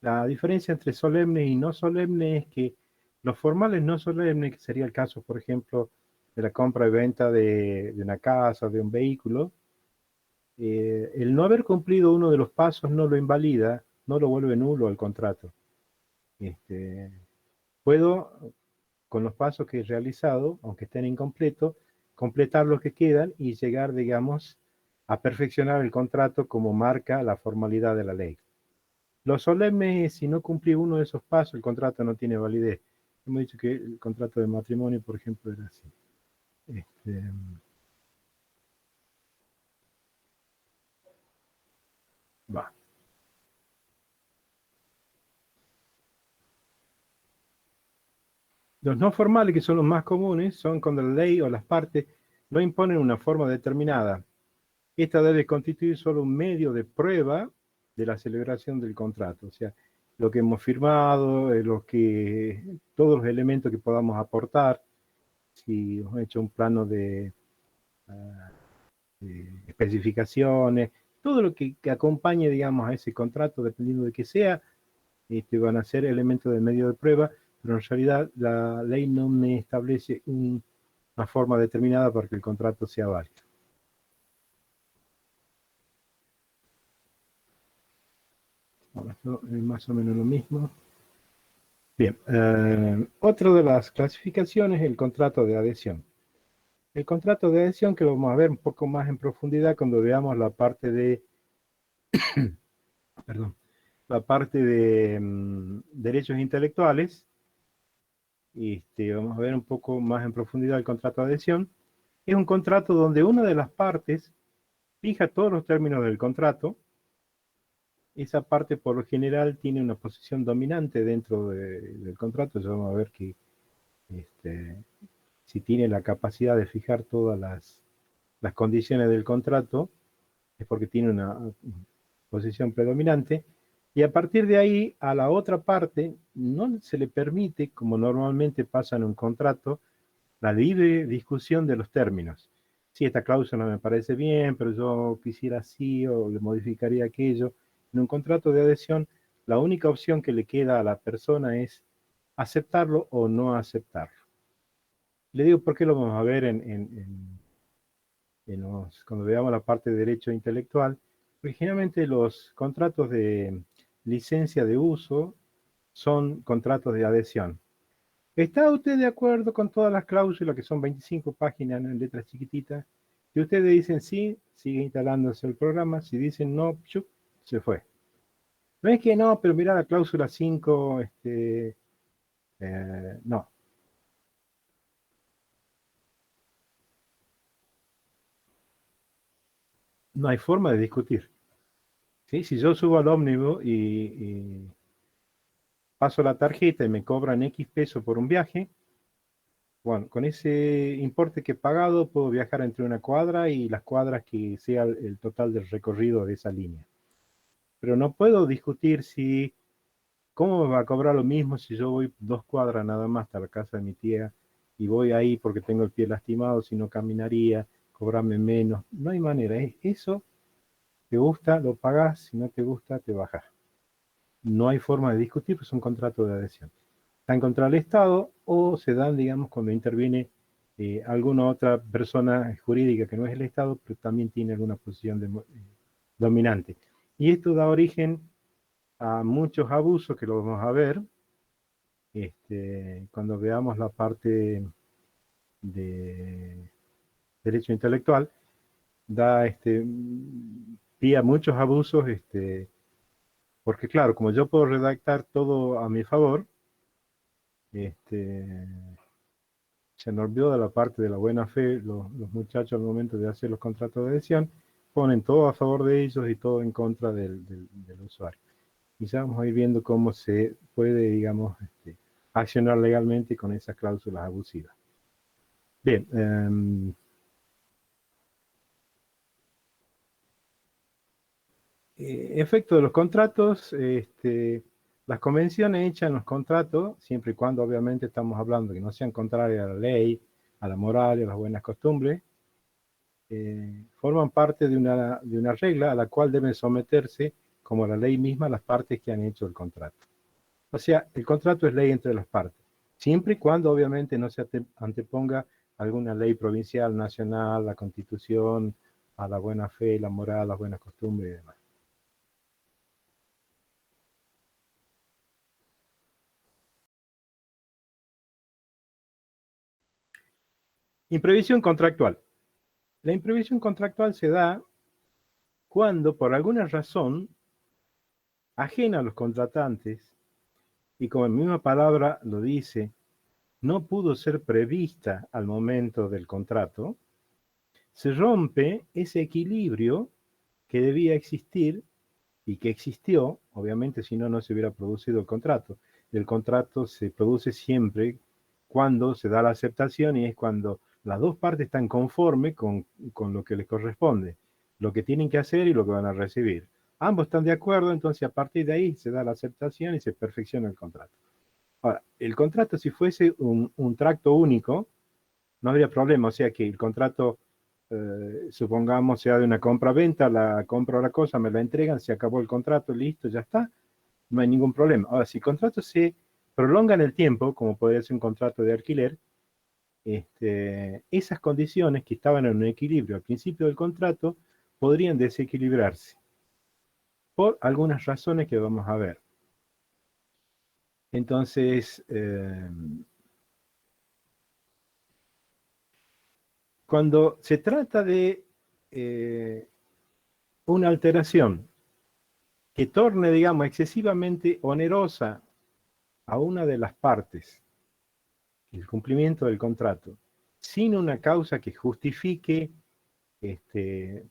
La diferencia entre solemnes y no solemnes es que los formales no solemnes, que sería el caso, por ejemplo, de la compra y venta de una casa o de un vehículo, el no haber cumplido uno de los pasos no lo invalida, no lo vuelve nulo al contrato. Puedo, con los pasos que he realizado, aunque estén incompletos, completar los que quedan y llegar, digamos, a perfeccionar el contrato como marca la formalidad de la ley. Lo solemne es, si no cumplí uno de esos pasos, el contrato no tiene validez. Hemos dicho que el contrato de matrimonio, por ejemplo, era así. Va. Los no formales, que son los más comunes, son cuando la ley o las partes no imponen una forma determinada. Esta debe constituir solo un medio de prueba de la celebración del contrato. O sea, lo que hemos firmado, todos los elementos que podamos aportar, si hemos hecho un plano de especificaciones, todo lo que acompañe, digamos, a ese contrato, dependiendo de qué sea, van a ser elementos de medio de prueba, pero en realidad la ley no me establece una forma determinada para que el contrato sea válido. Bueno, esto es más o menos lo mismo. Bien, otra de las clasificaciones es el contrato de adhesión. El contrato de adhesión, que lo vamos a ver un poco más en profundidad cuando veamos la parte de, perdón, la parte de derechos intelectuales. Vamos a ver un poco más en profundidad el contrato de adhesión. Es un contrato donde una de las partes fija todos los términos del contrato. Esa parte por lo general tiene una posición dominante dentro del contrato. Ya vamos a ver que si tiene la capacidad de fijar todas las condiciones del contrato, es porque tiene una posición predominante. Y a partir de ahí, a la otra parte, no se le permite, como normalmente pasa en un contrato, la libre discusión de los términos. Si esta cláusula me parece bien, pero yo quisiera así o le modificaría aquello. En un contrato de adhesión, la única opción que le queda a la persona es aceptarlo o no aceptarlo. Le digo por qué lo vamos a ver cuando veamos la parte de derecho intelectual, porque generalmente los contratos de licencia de uso son contratos de adhesión. ¿Está usted de acuerdo con todas las cláusulas, que son 25 páginas en letras chiquititas? Si ustedes dicen sí, sigue instalándose el programa. Si dicen no, ¡chup!, se fue. No es que no, pero mira la cláusula 5, no. No hay forma de discutir. ¿Sí? Si yo subo al ómnibus y paso la tarjeta y me cobran X pesos por un viaje, bueno, con ese importe que he pagado puedo viajar entre una cuadra y las cuadras que sea el total del recorrido de esa línea. Pero no puedo discutir cómo me va a cobrar lo mismo si yo voy 2 cuadras nada más hasta la casa de mi tía y voy ahí porque tengo el pie lastimado, si no caminaría, cobrarme menos. No hay manera. Eso, te gusta, lo pagas, si no te gusta, te bajas. No hay forma de discutir, pues es un contrato de adhesión. Están contra el Estado o se dan, digamos, cuando interviene alguna otra persona jurídica que no es el Estado, pero también tiene alguna posición dominante. Y esto da origen a muchos abusos que lo vamos a ver cuando veamos la parte de derecho intelectual. Da pie a muchos abusos, porque claro, como yo puedo redactar todo a mi favor, se nos olvidó de la parte de la buena fe. Los muchachos al momento de hacer los contratos de adhesión ponen todo a favor de ellos y todo en contra del usuario. Y ya vamos a ir viendo cómo se puede, digamos, accionar legalmente con esas cláusulas abusivas. Bien. Efecto de los contratos. Las convenciones hechas en los contratos, siempre y cuando obviamente estamos hablando que no sean contrarias a la ley, a la moral y a las buenas costumbres, forman parte de una regla a la cual deben someterse, como la ley misma, las partes que han hecho el contrato. O sea, el contrato es ley entre las partes, siempre y cuando obviamente no se anteponga alguna ley provincial, nacional, la Constitución, a la buena fe, la moral, las buenas costumbres y demás. Imprevisión contractual. La imprevisión contractual se da cuando, por alguna razón ajena a los contratantes, y como la misma palabra lo dice, no pudo ser prevista al momento del contrato, se rompe ese equilibrio que debía existir y que existió. Obviamente, si no, no se hubiera producido el contrato. El contrato se produce siempre cuando se da la aceptación, y es cuando las dos partes están conformes con lo que les corresponde, lo que tienen que hacer y lo que van a recibir. Ambos están de acuerdo, entonces a partir de ahí se da la aceptación y se perfecciona el contrato. Ahora, el contrato, si fuese un tracto único, no habría problema. O sea que el contrato, supongamos, sea de una compra-venta, la compro la cosa, me la entregan, se acabó el contrato, listo, ya está, no hay ningún problema. Ahora, si el contrato se prolonga en el tiempo, como podría ser un contrato de alquiler, esas condiciones que estaban en un equilibrio al principio del contrato podrían desequilibrarse. por algunas razones que vamos a ver. Entonces, cuando se trata de una alteración que torne, digamos, excesivamente onerosa a una de las partes, el cumplimiento del contrato, sin una causa que justifique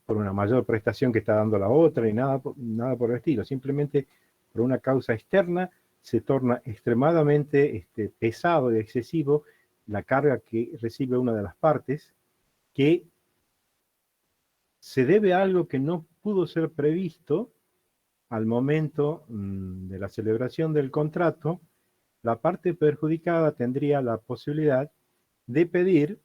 por una mayor prestación que está dando la otra y nada por el estilo, simplemente por una causa externa se torna extremadamente pesado y excesivo la carga que recibe una de las partes, que se debe a algo que no pudo ser previsto al momento de la celebración del contrato. La parte perjudicada tendría la posibilidad de pedir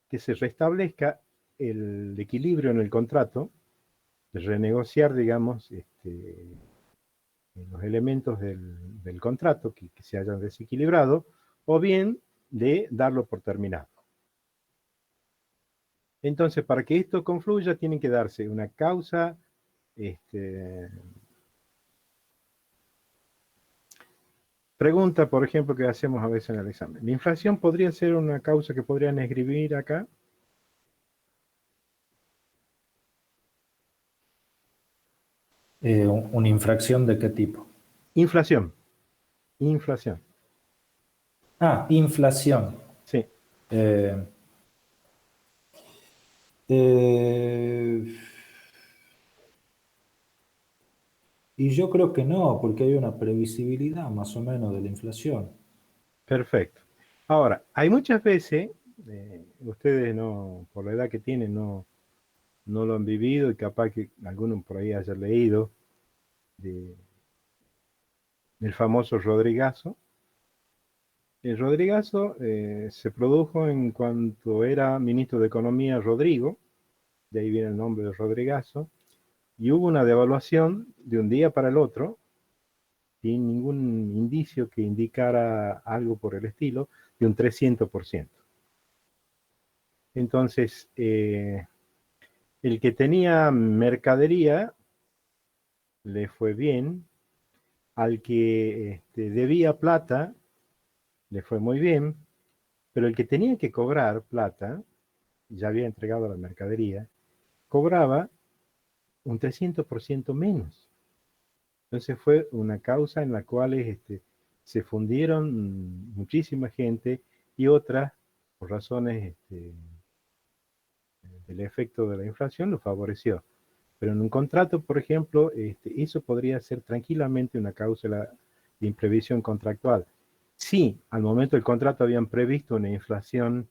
que se restablezca el equilibrio en el contrato, de renegociar, digamos, los elementos del contrato que se hayan desequilibrado, o bien de darlo por terminado. Entonces, para que esto confluya, tiene que darse una causa pregunta, por ejemplo, que hacemos a veces en el examen. ¿La inflación podría ser una causa que podrían escribir acá? ¿Una infracción de qué tipo? Inflación. Inflación. Ah, inflación. Sí. Y yo creo que no, porque hay una previsibilidad más o menos de la inflación. Perfecto. Ahora, hay muchas veces, ustedes no, por la edad que tienen, no lo han vivido y capaz que alguno por ahí haya leído del famoso Rodrigazo. El Rodrigazo se produjo en cuanto era ministro de Economía Rodrigo, de ahí viene el nombre de Rodrigazo, y hubo una devaluación de un día para el otro, sin ningún indicio que indicara algo por el estilo, de un 300%. Entonces, el que tenía mercadería le fue bien, al que debía plata le fue muy bien, pero el que tenía que cobrar plata, ya había entregado la mercadería, cobraba un 300% menos. Entonces fue una causa en la cual se fundieron muchísima gente y otras, por razones del efecto de la inflación, lo favoreció. Pero en un contrato, por ejemplo, eso podría ser tranquilamente una causa de imprevisión contractual. Sí, al momento del contrato habían previsto una inflación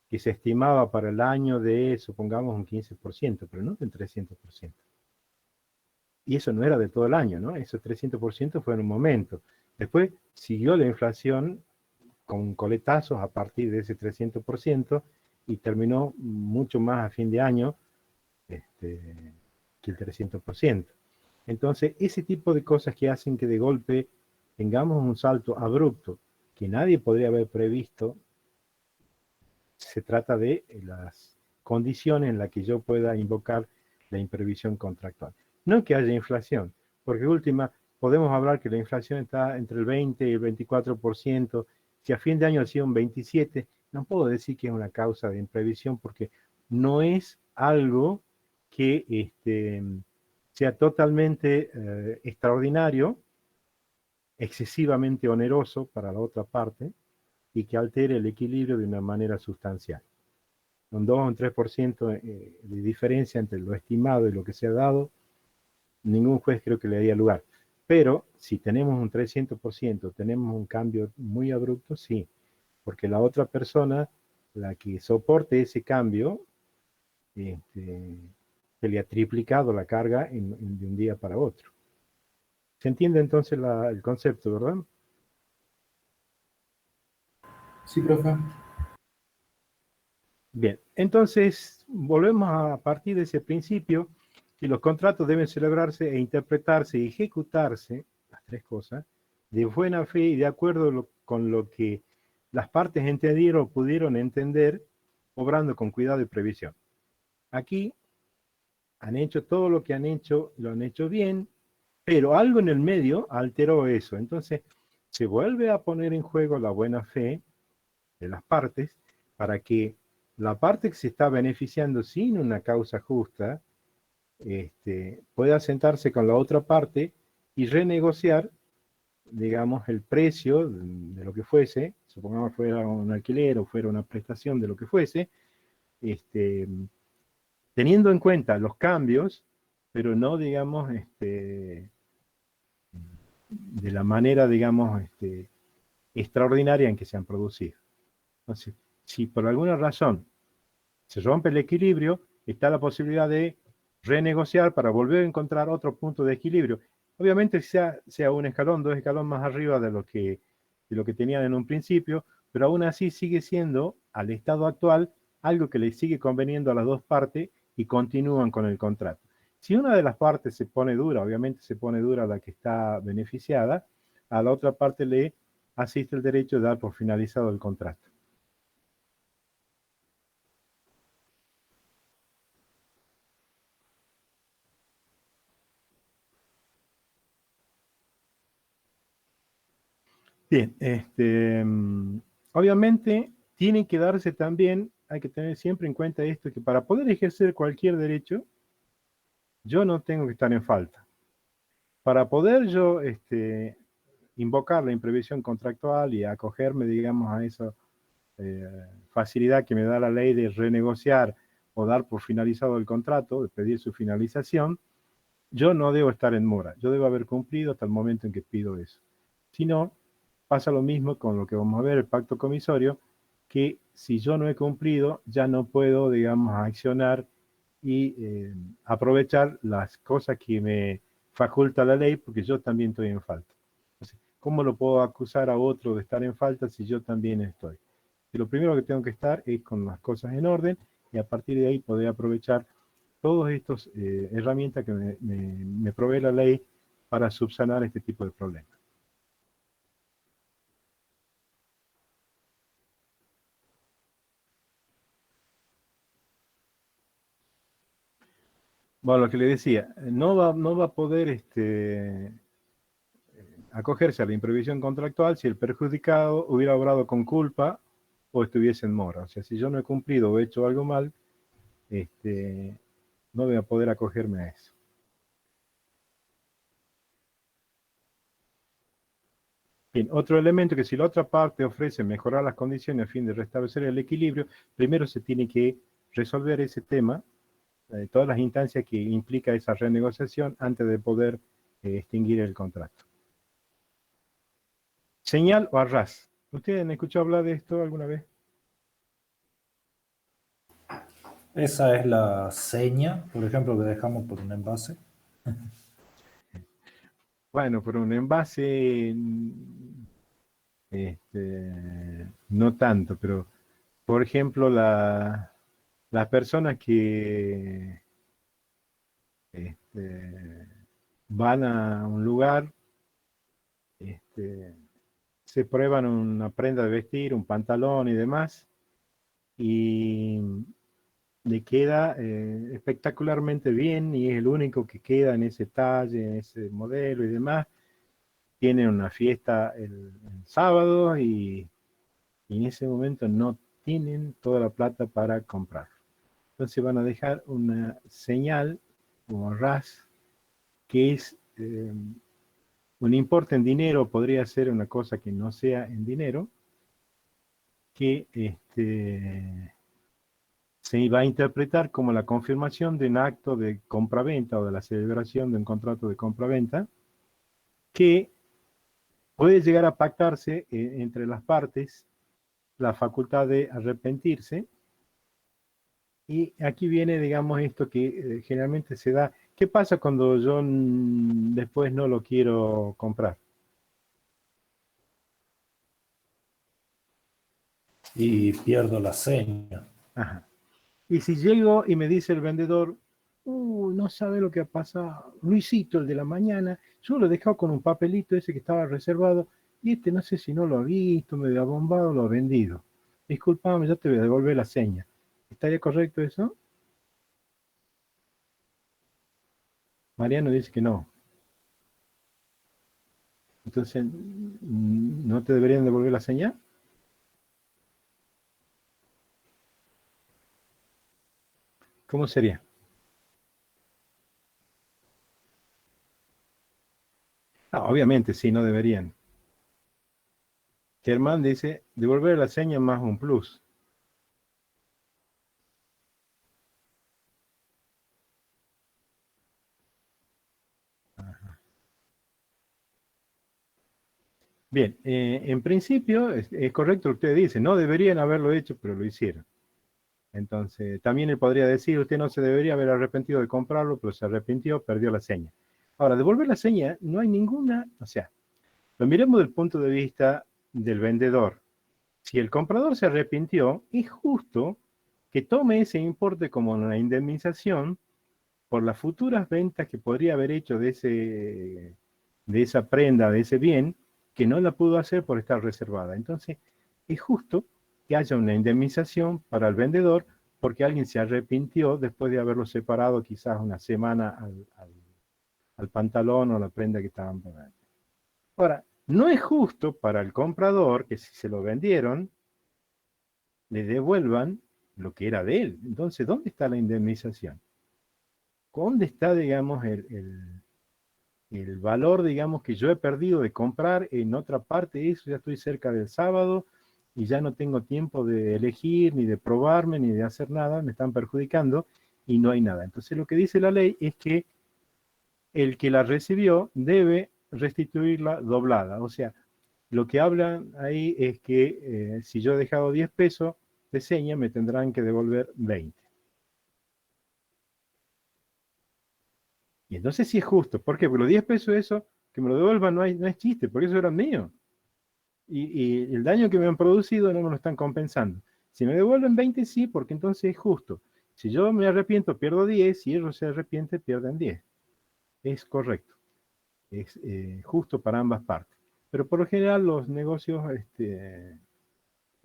que se estimaba para el año de, supongamos, un 15%, pero no del 300%. Y eso no era de todo el año, ¿no? Ese 300% fue en un momento. Después siguió la inflación con coletazos a partir de ese 300% y terminó mucho más a fin de año que el 300%. Entonces, ese tipo de cosas que hacen que de golpe tengamos un salto abrupto que nadie podría haber previsto, se trata de las condiciones en las que yo pueda invocar la imprevisión contractual. No que haya inflación, porque última, podemos hablar que la inflación está entre el 20 y el 24%, si a fin de año ha sido un 27%, no puedo decir que es una causa de imprevisión porque no es algo que sea totalmente extraordinario, excesivamente oneroso para la otra parte y que altere el equilibrio de una manera sustancial. Un 2 o un 3% de diferencia entre lo estimado y lo que se ha dado, ningún juez creo que le daría lugar. Pero si tenemos un 300%, tenemos un cambio muy abrupto, sí, porque la otra persona, la que soporte ese cambio, se le ha triplicado la carga de un día para otro. ¿Se entiende entonces el concepto, verdad? Sí, profe. Bien, entonces volvemos a partir de ese principio que los contratos deben celebrarse e interpretarse y ejecutarse, las tres cosas, de buena fe y de acuerdo con lo que las partes entendieron o pudieron entender, obrando con cuidado y previsión. Aquí han hecho todo lo que han hecho, lo han hecho bien, pero algo en el medio alteró eso. Entonces, se vuelve a poner en juego la buena fe de las partes para que la parte que se está beneficiando sin una causa justa pueda sentarse con la otra parte y renegociar, digamos, el precio de lo que fuese, supongamos fuera un alquiler o fuera una prestación de lo que fuese, teniendo en cuenta los cambios, pero no, digamos, de la manera, digamos, extraordinaria en que se han producido. Entonces, si por alguna razón se rompe el equilibrio, está la posibilidad de renegociar para volver a encontrar otro punto de equilibrio. Obviamente sea un escalón, 2 escalones más arriba de lo que tenían en un principio, pero aún así sigue siendo, al estado actual, algo que le sigue conveniendo a las dos partes y continúan con el contrato. Si una de las partes se pone dura, obviamente se pone dura la que está beneficiada, a la otra parte le asiste el derecho de dar por finalizado el contrato. Bien, obviamente tiene que darse también, hay que tener siempre en cuenta esto, que para poder ejercer cualquier derecho, yo no tengo que estar en falta. Para poder yo invocar la imprevisión contractual y acogerme, digamos, a esa facilidad que me da la ley de renegociar o dar por finalizado el contrato, de pedir su finalización, yo no debo estar en mora, yo debo haber cumplido hasta el momento en que pido eso. Si no, pasa lo mismo con lo que vamos a ver, el pacto comisorio, que si yo no he cumplido, ya no puedo, digamos, accionar y aprovechar las cosas que me faculta la ley, porque yo también estoy en falta. Entonces, ¿cómo lo puedo acusar a otro de estar en falta si yo también estoy? Y lo primero que tengo que estar es con las cosas en orden y a partir de ahí poder aprovechar todas estas herramientas que me provee la ley para subsanar este tipo de problemas. Bueno, lo que le decía, no va a poder acogerse a la imprevisión contractual si el perjudicado hubiera obrado con culpa o estuviese en mora. O sea, si yo no he cumplido o he hecho algo mal, no voy a poder acogerme a eso. Bien, otro elemento que si la otra parte ofrece mejorar las condiciones a fin de restablecer el equilibrio, primero se tiene que resolver ese tema, todas las instancias que implica esa renegociación antes de poder extinguir el contrato. Señal o arras. ¿Ustedes han escuchado hablar de esto alguna vez? Esa es la seña, por ejemplo, que dejamos por un envase. Bueno, por un envase, no tanto, pero por ejemplo, las personas que van a un lugar, se prueban una prenda de vestir, un pantalón y demás, y le queda espectacularmente bien y es el único que queda en ese talle, en ese modelo y demás. Tienen una fiesta el sábado y en ese momento no tienen toda la plata para comprar. Entonces van a dejar una señal como RAS, que es un importe en dinero, podría ser una cosa que no sea en dinero, que se va a interpretar como la confirmación de un acto de compraventa o de la celebración de un contrato de compraventa, que puede llegar a pactarse entre las partes la facultad de arrepentirse. Y aquí viene, digamos, esto que generalmente se da. ¿Qué pasa cuando yo después no lo quiero comprar? Y pierdo la seña. Ajá. Y si llego y me dice el vendedor, no sabe lo que ha pasado, Luisito, el de la mañana, yo lo he dejado con un papelito ese que estaba reservado, y no sé si no lo ha visto, me ha bombado, lo ha vendido. Disculpame, ya te voy a devolver la seña. ¿Estaría correcto eso? Mariano dice que no. Entonces, ¿no te deberían devolver la señal? ¿Cómo sería? Obviamente, sí, no deberían. Germán dice, devolver la seña más un plus. Ajá. Bien, en principio es correcto lo que usted dice, no deberían haberlo hecho, pero lo hicieron. Entonces, también él podría decir, usted no se debería haber arrepentido de comprarlo, pero se arrepintió, perdió la seña. Ahora, devolver la seña, no hay ninguna, o sea, lo miremos del punto de vista del vendedor. Si el comprador se arrepintió, es justo que tome ese importe como una indemnización por las futuras ventas que podría haber hecho de esa prenda, de ese bien, que no la pudo hacer por estar reservada. Entonces, es justo que haya una indemnización para el vendedor porque alguien se arrepintió después de haberlo separado quizás una semana al pantalón o la prenda que estaban pagando. Ahora, no es justo para el comprador que si se lo vendieron, le devuelvan lo que era de él. Entonces, ¿dónde está la indemnización? ¿Dónde está, digamos, el valor, digamos, que yo he perdido de comprar en otra parte? Eso ya estoy cerca del sábado y ya no tengo tiempo de elegir, ni de probarme, ni de hacer nada, me están perjudicando y no hay nada. Entonces, lo que dice la ley es que el que la recibió debe restituirla doblada. O sea, lo que hablan ahí es que si yo he dejado 10 pesos de seña, me tendrán que devolver 20. Y entonces sí es justo. ¿Por qué? Porque los 10 pesos eso, que me lo devuelvan no es chiste, porque eso era mío. Y el daño que me han producido no me lo están compensando. Si me devuelven 20, sí, porque entonces es justo. Si yo me arrepiento, pierdo 10, si ellos se arrepienten, pierden 10. Es correcto. Es justo para ambas partes. Pero por lo general los negocios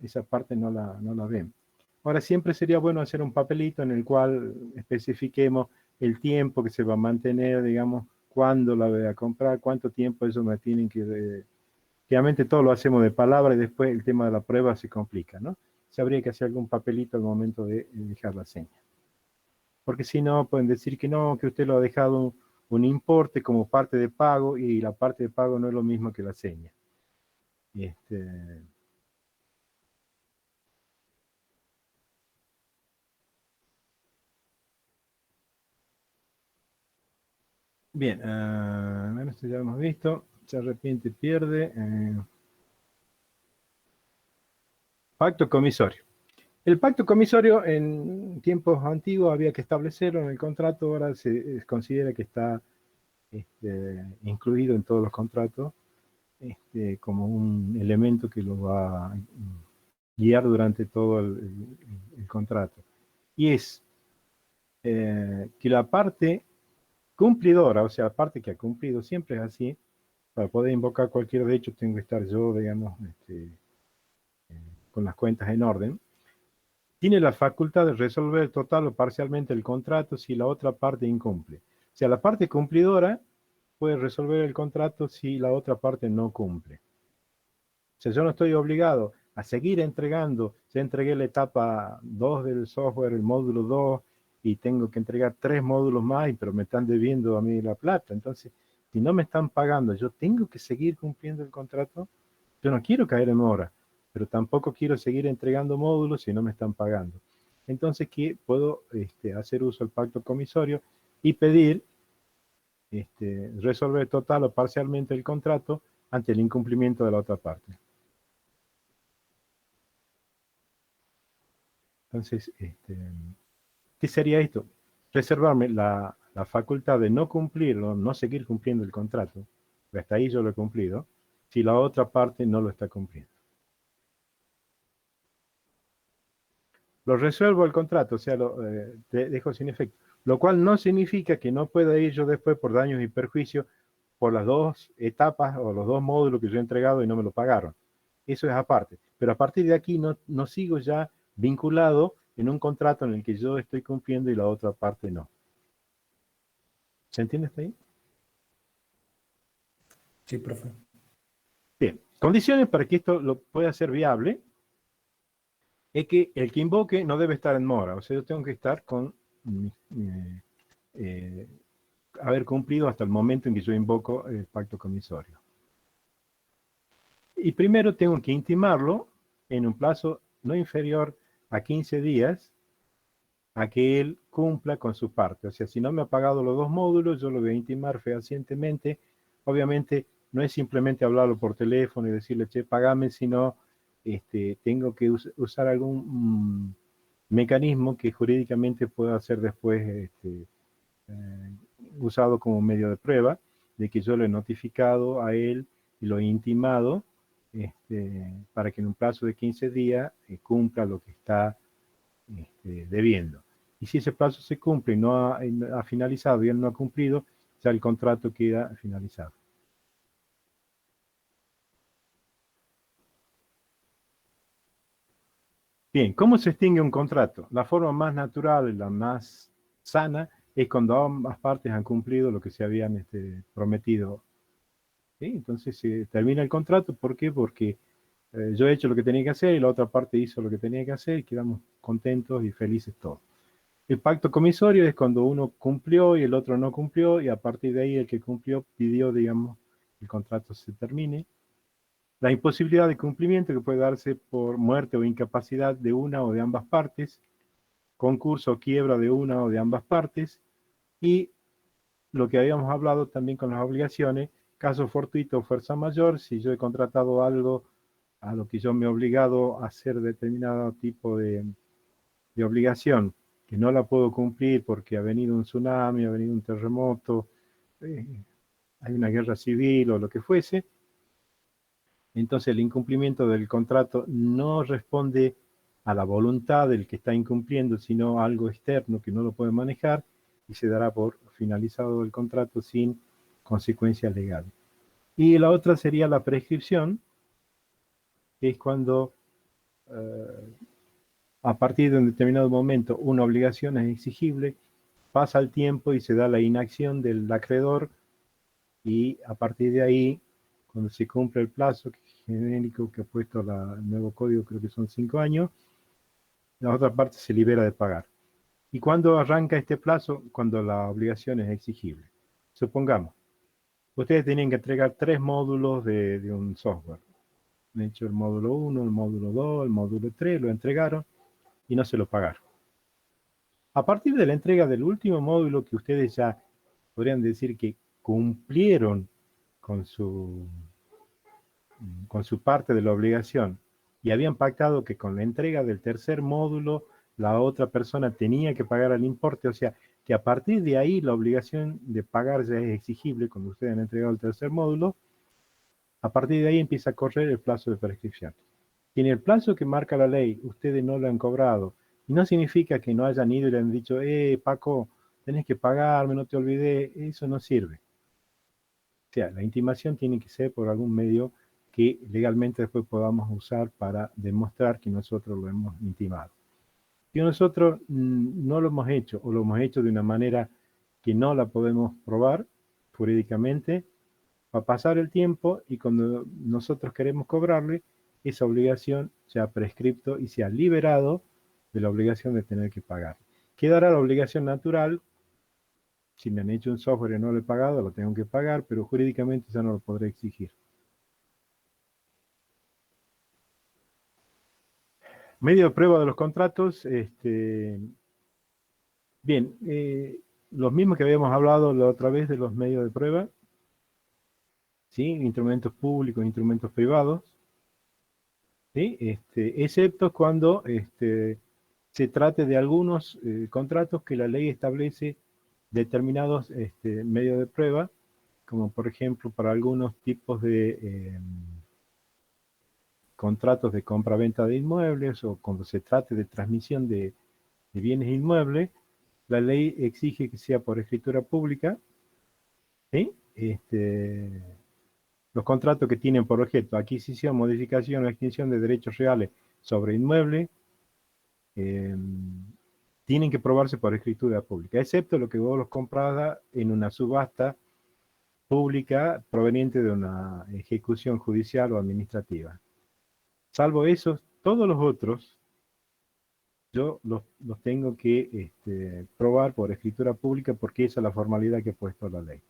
esa parte no la ven. Ahora siempre sería bueno hacer un papelito en el cual especifiquemos el tiempo que se va a mantener, digamos, cuándo la voy a comprar, cuánto tiempo eso me tienen que... Obviamente todo lo hacemos de palabra y después el tema de la prueba se complica, ¿no? Se habría que hacer algún papelito al momento de dejar la seña. Porque si no, pueden decir que no, que usted lo ha dejado un importe como parte de pago y la parte de pago no es lo mismo que la seña. Bien, esto ya lo hemos visto. Se arrepiente, pierde. Pacto comisorio. El pacto comisorio en tiempos antiguos había que establecerlo en el contrato, ahora se considera que está incluido en todos los contratos como un elemento que lo va a guiar durante todo el contrato. Y es que la parte cumplidora, o sea, la parte que ha cumplido, siempre es así, para poder invocar cualquier derecho tengo que estar yo, digamos, con las cuentas en orden, tiene la facultad de resolver total o parcialmente el contrato si la otra parte incumple. O sea, la parte cumplidora puede resolver el contrato si la otra parte no cumple. O sea, yo no estoy obligado a seguir entregando. Ya entregué la etapa 2 del software, el módulo 2, y tengo que entregar 3 módulos más, pero me están debiendo a mí la plata. Entonces, si no me están pagando, yo tengo que seguir cumpliendo el contrato. Yo no quiero caer en mora, pero tampoco quiero seguir entregando módulos si no me están pagando. Entonces, ¿qué? Puedo hacer uso del pacto comisorio y pedir resolver total o parcialmente el contrato ante el incumplimiento de la otra parte. Entonces, ¿qué sería esto? Reservarme la facultad de no cumplir o no seguir cumpliendo el contrato, hasta ahí yo lo he cumplido, si la otra parte no lo está cumpliendo. Lo resuelvo el contrato, o sea, te dejo sin efecto, lo cual no significa que no pueda ir yo después por daños y perjuicios por las 2 etapas o los 2 módulos que yo he entregado y no me lo pagaron. Eso es aparte. Pero a partir de aquí no sigo ya vinculado en un contrato en el que yo estoy cumpliendo y la otra parte no. ¿Se entiende hasta ahí? Sí, profe. Bien, condiciones para que esto lo pueda ser viable es que el que invoque no debe estar en mora, o sea, yo tengo que estar con haber cumplido hasta el momento en que yo invoco el pacto comisorio. Y primero tengo que intimarlo en un plazo no inferior a 15 días a que él cumpla con su parte. O sea, si no me ha pagado los 2 módulos, yo lo voy a intimar fehacientemente. Obviamente, no es simplemente hablarlo por teléfono y decirle, che, pagame, sino tengo que usar algún mecanismo que jurídicamente pueda ser después usado como medio de prueba, de que yo lo he notificado a él y lo he intimado para que en un plazo de 15 días cumpla lo que está debiendo. Y si ese plazo se cumple y no ha finalizado y él no ha cumplido, ya el contrato queda finalizado. Bien, ¿cómo se extingue un contrato? La forma más natural y la más sana es cuando ambas partes han cumplido lo que se habían prometido. ¿Sí? Entonces se termina el contrato. ¿Por qué? Porque yo he hecho lo que tenía que hacer y la otra parte hizo lo que tenía que hacer y quedamos contentos y felices todos. El pacto comisorio es cuando uno cumplió y el otro no cumplió y a partir de ahí el que cumplió pidió, digamos, que el contrato se termine. La imposibilidad de cumplimiento que puede darse por muerte o incapacidad de una o de ambas partes, concurso o quiebra de una o de ambas partes y lo que habíamos hablado también con las obligaciones, caso fortuito o fuerza mayor, si yo he contratado algo a lo que yo me he obligado a hacer determinado tipo de obligación, que no la puedo cumplir porque ha venido un tsunami, ha venido un terremoto, hay una guerra civil o lo que fuese, entonces el incumplimiento del contrato no responde a la voluntad del que está incumpliendo, sino a algo externo que no lo puede manejar y se dará por finalizado el contrato sin consecuencias legales. Y la otra sería la prescripción, que es cuando a partir de un determinado momento una obligación es exigible, pasa el tiempo y se da la inacción del acreedor y a partir de ahí, cuando se cumple el plazo genérico que ha puesto el nuevo código, creo que son 5 años, la otra parte se libera de pagar. ¿Y cuándo arranca este plazo? Cuando la obligación es exigible. Supongamos, ustedes tienen que entregar 3 módulos de un software. De hecho, el módulo 1, el módulo 2, el módulo 3, lo entregaron y no se lo pagaron. A partir de la entrega del último módulo que ustedes ya podrían decir que cumplieron con su parte de la obligación y habían pactado que con la entrega del tercer módulo la otra persona tenía que pagar el importe, o sea, que a partir de ahí la obligación de pagar ya es exigible cuando ustedes han entregado el tercer módulo, a partir de ahí empieza a correr el plazo de prescripción. Y en el plazo que marca la ley, ustedes no lo han cobrado, y no significa que no hayan ido y le han dicho, Paco, tenés que pagarme, no te olvides, eso no sirve. O sea, la intimación tiene que ser por algún medio que legalmente después podamos usar para demostrar que nosotros lo hemos intimado. Si nosotros no lo hemos hecho o lo hemos hecho de una manera que no la podemos probar jurídicamente, va a pasar el tiempo y cuando nosotros queremos cobrarle, esa obligación se ha prescripto y se ha liberado de la obligación de tener que pagar. Quedará la obligación natural. Si me han hecho un software y no lo he pagado, lo tengo que pagar, pero jurídicamente ya no lo podré exigir. Medio de prueba de los contratos. Bien, los mismos que habíamos hablado la otra vez de los medios de prueba. ¿Sí? Instrumentos públicos, instrumentos privados. ¿Sí? Excepto cuando se trate de algunos contratos que la ley establece determinados medios de prueba, como por ejemplo para algunos tipos de contratos de compra-venta de inmuebles o cuando se trate de transmisión de bienes inmuebles, la ley exige que sea por escritura pública, ¿sí? Los contratos que tienen por objeto adquisición, modificación o extinción de derechos reales sobre inmuebles, tienen que probarse por escritura pública, excepto lo que vos los comprás en una subasta pública proveniente de una ejecución judicial o administrativa. Salvo esos, todos los otros, yo los tengo que probar por escritura pública porque esa es la formalidad que ha puesto la ley.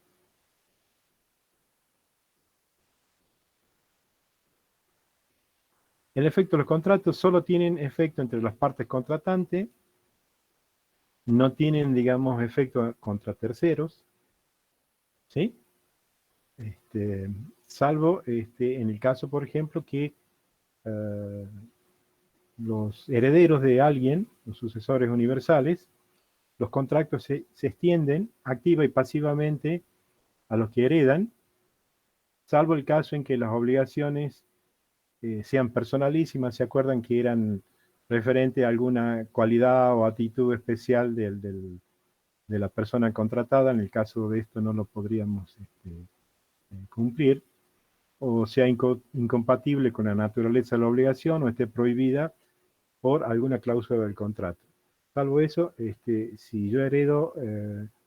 En efecto, los contratos solo tienen efecto entre las partes contratantes, no tienen, digamos, efecto contra terceros, ¿sí? Salvo en el caso, por ejemplo, que los herederos de alguien, los sucesores universales, los contratos se extienden activa y pasivamente a los que heredan, salvo el caso en que las obligaciones sean personalísimas, se acuerdan que eran referente a alguna cualidad o actitud especial de la persona contratada. En el caso de esto no lo podríamos cumplir, o sea incompatible con la naturaleza de la obligación o esté prohibida por alguna cláusula del contrato. Salvo eso, si yo heredo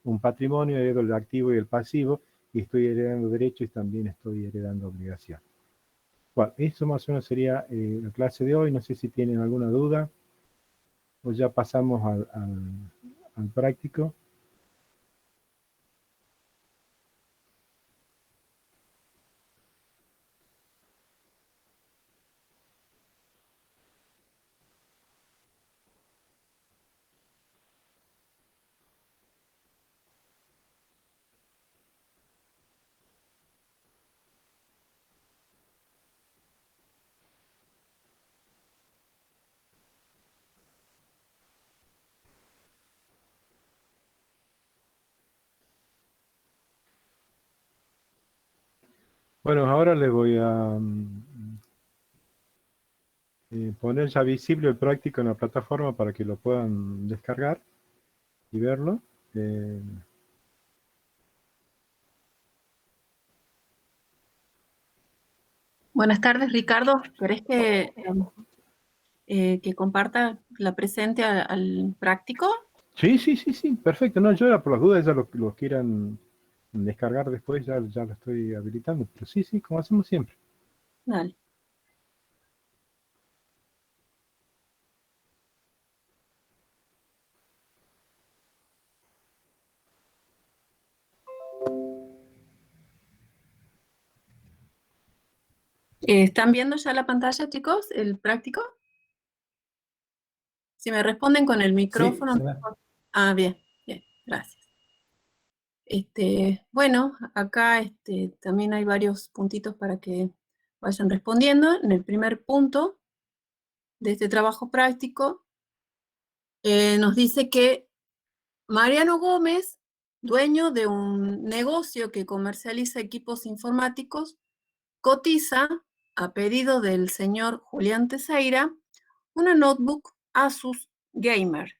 un patrimonio, heredo el activo y el pasivo, y estoy heredando derechos y también estoy heredando obligaciones. Bueno, eso más o menos sería la clase de hoy. No sé si tienen alguna duda o ya pasamos al práctico. Bueno, ahora les voy a poner ya visible el práctico en la plataforma para que lo puedan descargar y verlo. Buenas tardes, Ricardo. ¿Querés que comparta la presente al práctico? Sí, perfecto. No, yo era por las dudas, ya lo quieran descargar después, ya lo estoy habilitando. Pero sí, como hacemos siempre. Dale. ¿Están viendo ya la pantalla, chicos, el práctico? Si me responden con el micrófono. Sí, se ve. Ah, bien, gracias. Bueno, acá también hay varios puntitos para que vayan respondiendo. En el primer punto de este trabajo práctico, nos dice que Mariano Gómez, dueño de un negocio que comercializa equipos informáticos, cotiza, a pedido del señor Julián Teseira, una notebook Asus Gamer,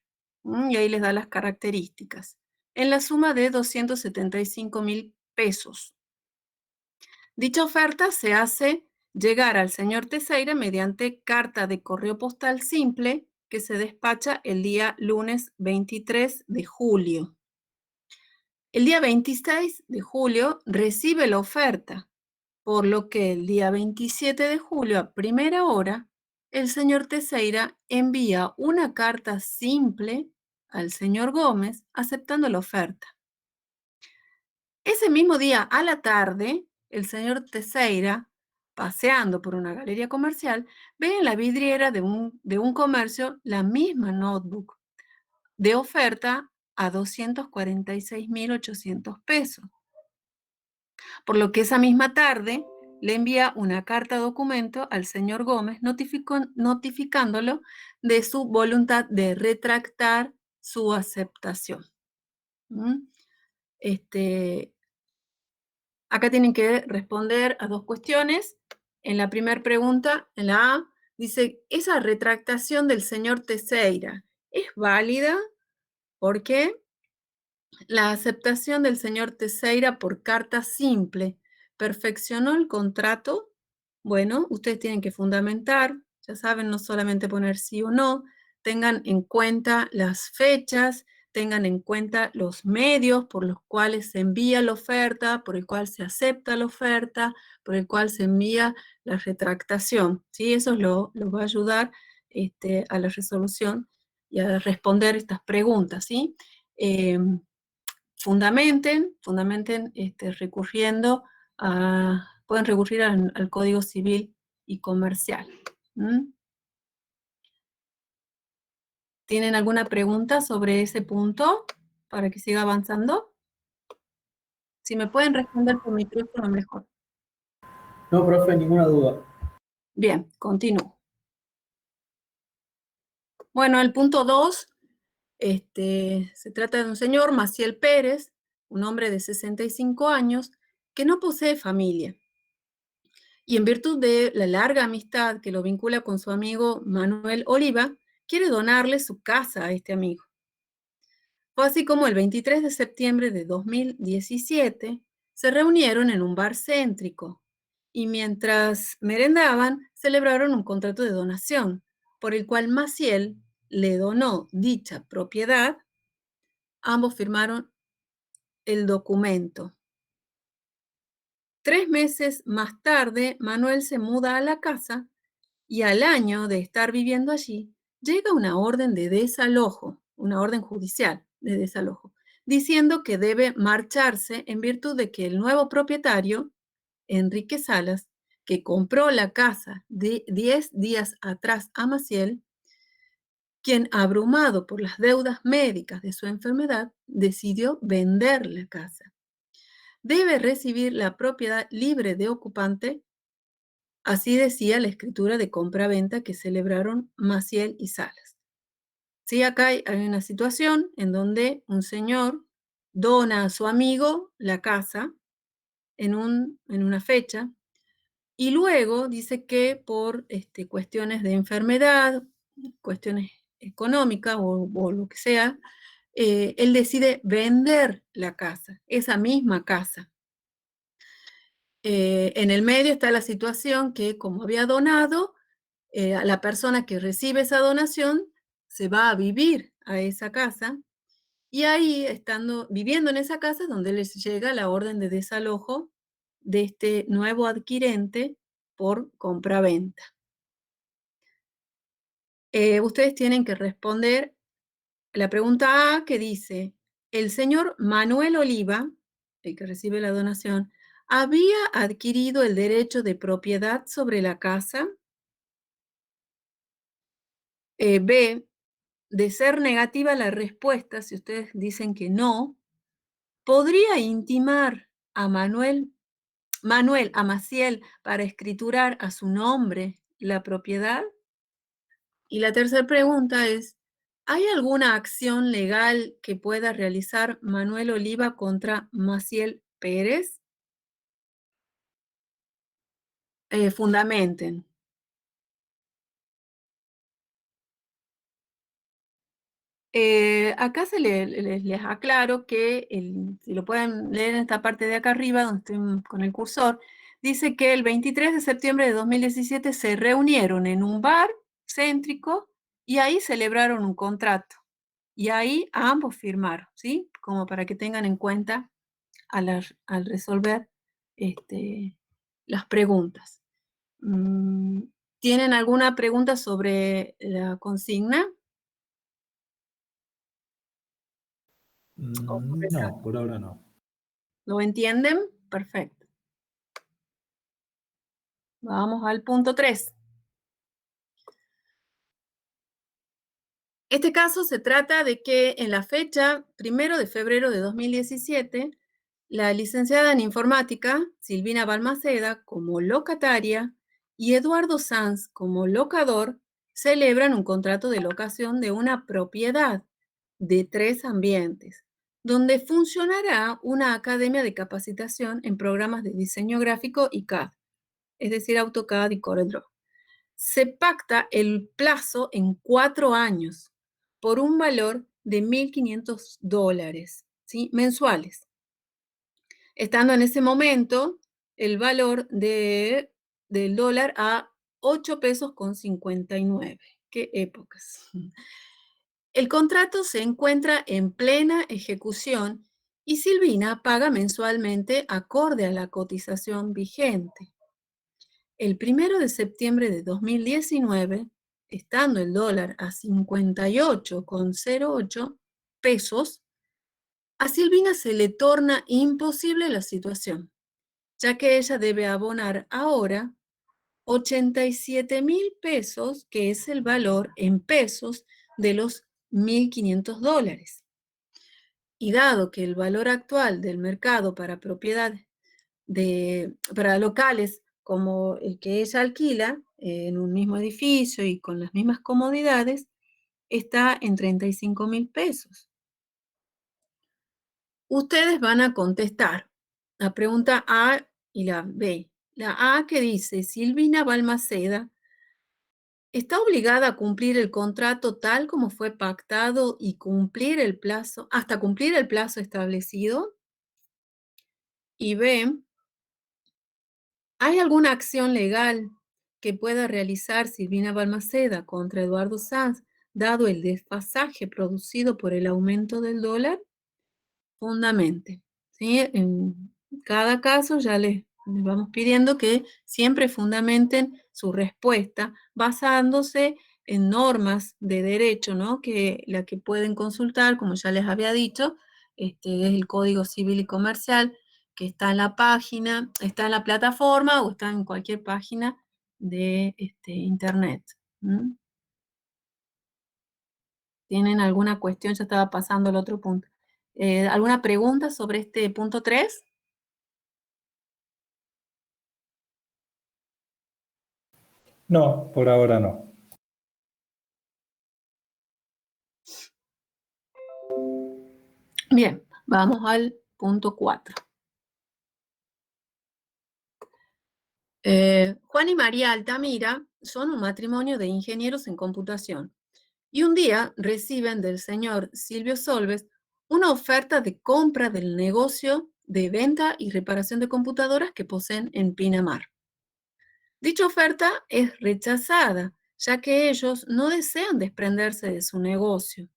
y ahí les da las características, en la suma de 275.000 pesos. Dicha oferta se hace llegar al señor Teseira mediante carta de correo postal simple que se despacha el día lunes 23 de julio. El día 26 de julio recibe la oferta, por lo que el día 27 de julio a primera hora, el señor Teseira envía una carta simple al señor Gómez aceptando la oferta. Ese mismo día a la tarde, el señor Teseira, paseando por una galería comercial, ve en la vidriera de un comercio la misma notebook de oferta a 246.800 pesos. Por lo que esa misma tarde le envía una carta documento al señor Gómez notificándolo de su voluntad de retractar su aceptación. Acá tienen que responder a dos cuestiones. En la primera pregunta, en la A, dice, ¿esa retractación del señor Teseira es válida? ¿Por qué? La aceptación del señor Teseira por carta simple perfeccionó el contrato. Bueno, ustedes tienen que fundamentar, ya saben, no solamente poner sí o no, tengan en cuenta las fechas, tengan en cuenta los medios por los cuales se envía la oferta, por el cual se acepta la oferta, por el cual se envía la retractación, ¿sí? Eso lo va a ayudar a la resolución y a responder estas preguntas, ¿sí? Fundamenten recurriendo pueden recurrir al Código Civil y Comercial. ¿Tienen alguna pregunta sobre ese punto para que siga avanzando? Si me pueden responder por micrófono, mejor. No, profe, ninguna duda. Bien, continúo. Bueno, el punto 2, se trata de un señor, Maciel Pérez, un hombre de 65 años, que no posee familia. Y en virtud de la larga amistad que lo vincula con su amigo Manuel Oliva, quiere donarle su casa a este amigo. Fue así como el 23 de septiembre de 2017 se reunieron en un bar céntrico y mientras merendaban celebraron un contrato de donación por el cual Maciel le donó dicha propiedad. Ambos firmaron el documento. 3 meses más tarde, Manuel se muda a la casa y al año de estar viviendo allí, llega una orden de desalojo, una orden judicial de desalojo, diciendo que debe marcharse en virtud de que el nuevo propietario, Enrique Salas, que compró la casa de 10 días atrás a Maciel, quien, abrumado por las deudas médicas de su enfermedad, decidió vender la casa. Debe recibir la propiedad libre de ocupante. Así decía la escritura de compra-venta que celebraron Maciel y Salas. Sí, acá hay una situación en donde un señor dona a su amigo la casa en una fecha y luego dice que por cuestiones de enfermedad, cuestiones económicas o lo que sea, él decide vender la casa, esa misma casa. En el medio está la situación que, como había donado, a la persona que recibe esa donación se va a vivir a esa casa y ahí, viviendo en esa casa, es donde les llega la orden de desalojo de este nuevo adquirente por compraventa. Ustedes tienen que responder la pregunta A, que dice: el señor Manuel Oliva, el que recibe la donación, ¿había adquirido el derecho de propiedad sobre la casa? B, de ser negativa la respuesta, si ustedes dicen que no, ¿podría intimar a Manuel a Maciel para escriturar a su nombre la propiedad? Y la tercera pregunta es: ¿hay alguna acción legal que pueda realizar Manuel Oliva contra Maciel Pérez? Fundamenten. Acá les aclaro que, si lo pueden leer en esta parte de acá arriba, donde estoy con el cursor, dice que el 23 de septiembre de 2017 se reunieron en un bar céntrico y ahí celebraron un contrato. Y ahí ambos firmaron, ¿sí? Como para que tengan en cuenta al resolver las preguntas. ¿Tienen alguna pregunta sobre la consigna? No, por ahora no. ¿Lo entienden? Perfecto. Vamos al punto 3. Este caso se trata de que en la fecha 1 de febrero de 2017, la licenciada en informática, Silvina Balmaceda, como locataria, y Eduardo Sanz, como locador, celebran un contrato de locación de una propiedad de 3 ambientes, donde funcionará una academia de capacitación en programas de diseño gráfico y CAD, es decir, AutoCAD y CorelDRAW. Se pacta el plazo en 4 años por un valor de $1.500, ¿sí? Mensuales, estando en ese momento el valor del dólar a 8 pesos con 59. qué épocas. El contrato se encuentra en plena ejecución y Silvina paga mensualmente acorde a la cotización vigente. El 1 de septiembre de 2019, estando el dólar a 58,08 pesos, a Silvina se le torna imposible la situación, ya que ella debe abonar ahora 87.000 pesos, que es el valor en pesos de los 1.500 dólares. Y dado que el valor actual del mercado para propiedades, para locales como el que ella alquila, en un mismo edificio y con las mismas comodidades, está en 35.000 pesos. Ustedes van a contestar la pregunta A y la B. La A que dice, Silvina Balmaceda está obligada a cumplir el contrato tal como fue pactado y cumplir el plazo, hasta cumplir el plazo establecido. Y B, ¿hay alguna acción legal que pueda realizar Silvina Balmaceda contra Eduardo Sanz, dado el desfasaje producido por el aumento del dólar? Fundamente, ¿sí? En cada caso ya les vamos pidiendo que siempre fundamenten su respuesta basándose en normas de derecho, ¿no? Que la que pueden consultar, como ya les había dicho, es el Código Civil y Comercial, que está en la página, está en la plataforma o está en cualquier página de internet. ¿Mm? ¿Tienen alguna cuestión? Ya estaba pasando el otro punto. ¿Alguna pregunta sobre este punto 3? No, por ahora no. Bien, vamos al punto 4. Juan y María Altamira son un matrimonio de ingenieros en computación y un día reciben del señor Silvio Solves una oferta de compra del negocio de venta y reparación de computadoras que poseen en Pinamar. Dicha oferta es rechazada, ya que ellos no desean desprenderse de su negocio.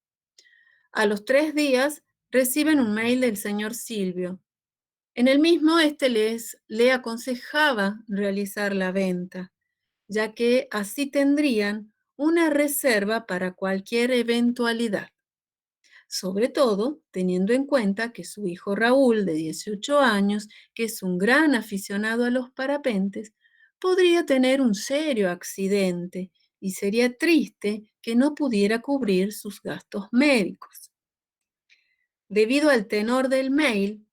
A los 3 días reciben un mail del señor Silvio. En el mismo, le aconsejaba realizar la venta, ya que así tendrían una reserva para cualquier eventualidad. Sobre todo, teniendo en cuenta que su hijo Raúl, de 18 años, que es un gran aficionado a los parapentes, podría tener un serio accidente y sería triste que no pudiera cubrir sus gastos médicos. Debido al tenor del mail,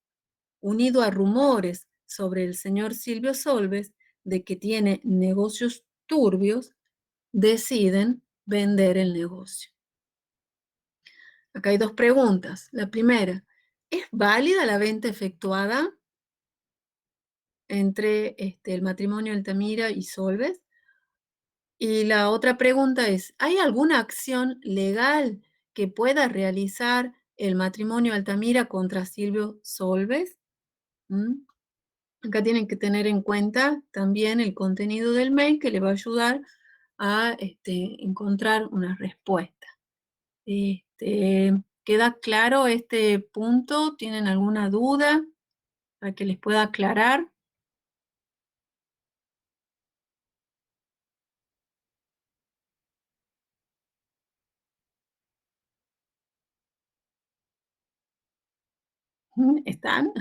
unido a rumores sobre el señor Silvio Solves de que tiene negocios turbios, deciden vender el negocio. Acá hay 2 preguntas. La primera, ¿es válida la venta efectuada entre el matrimonio Altamira y Solves? Y la otra pregunta es, ¿hay alguna acción legal que pueda realizar el matrimonio Altamira contra Silvio Solves? ¿Mm? Acá tienen que tener en cuenta también el contenido del mail que le va a ayudar a encontrar una respuesta. ¿Queda claro este punto? ¿Tienen alguna duda para que les pueda aclarar? ¿Están?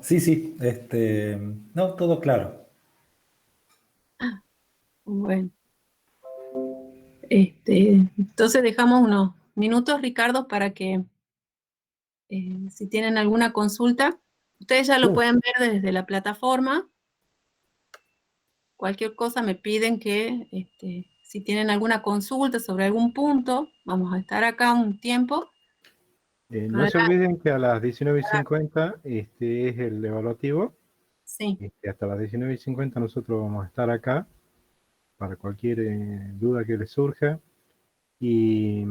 Sí, sí, no, todo claro. Bueno. Entonces dejamos unos minutos, Ricardo, para que si tienen alguna consulta, ustedes ya lo pueden ver desde la plataforma. Cualquier cosa me piden que si tienen alguna consulta sobre algún punto, vamos a estar acá un tiempo. No se olviden que a las 19:50 es el evaluativo. Sí. Hasta las 19:50 nosotros vamos a estar acá para cualquier duda que les surja. Y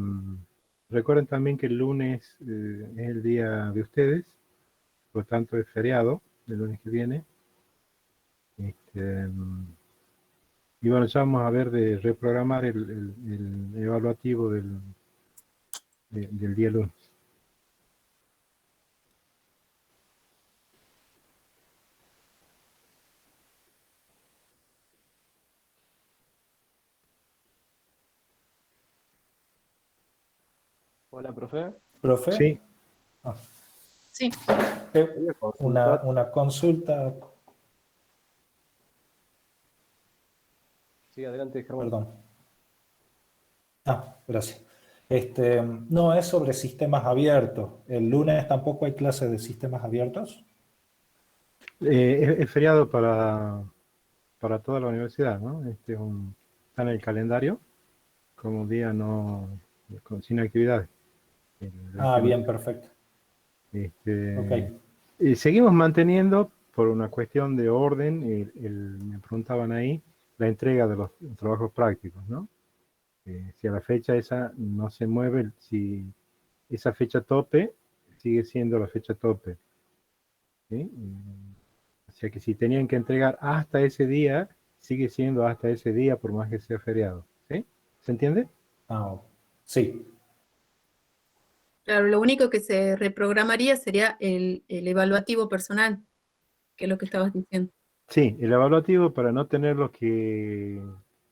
recuerden también que el lunes es el día de ustedes, por lo tanto es feriado, el lunes que viene. Y bueno, ya vamos a ver de reprogramar el evaluativo del día lunes. Hola, profe. ¿Profe? Sí, Ah, Sí. Quería consultar. una consulta, Sí, adelante, Germán. perdón. Ah, gracias. No es sobre sistemas abiertos. ¿El lunes tampoco hay clases de sistemas abiertos? es feriado para toda la universidad, ¿no? Está en el calendario como un día sin actividades. Ah, bien, perfecto. Ok. Seguimos manteniendo, por una cuestión de orden, me preguntaban ahí, la entrega de los trabajos prácticos, ¿no? Si a la fecha esa no se mueve, si esa fecha tope sigue siendo la fecha tope, ¿sí? O sea que si tenían que entregar hasta ese día, sigue siendo hasta ese día por más que sea feriado, ¿sí? ¿Se entiende? Ah, sí. Claro, lo único que se reprogramaría sería el evaluativo personal, que es lo que estabas diciendo. Sí, el evaluativo para no tener los que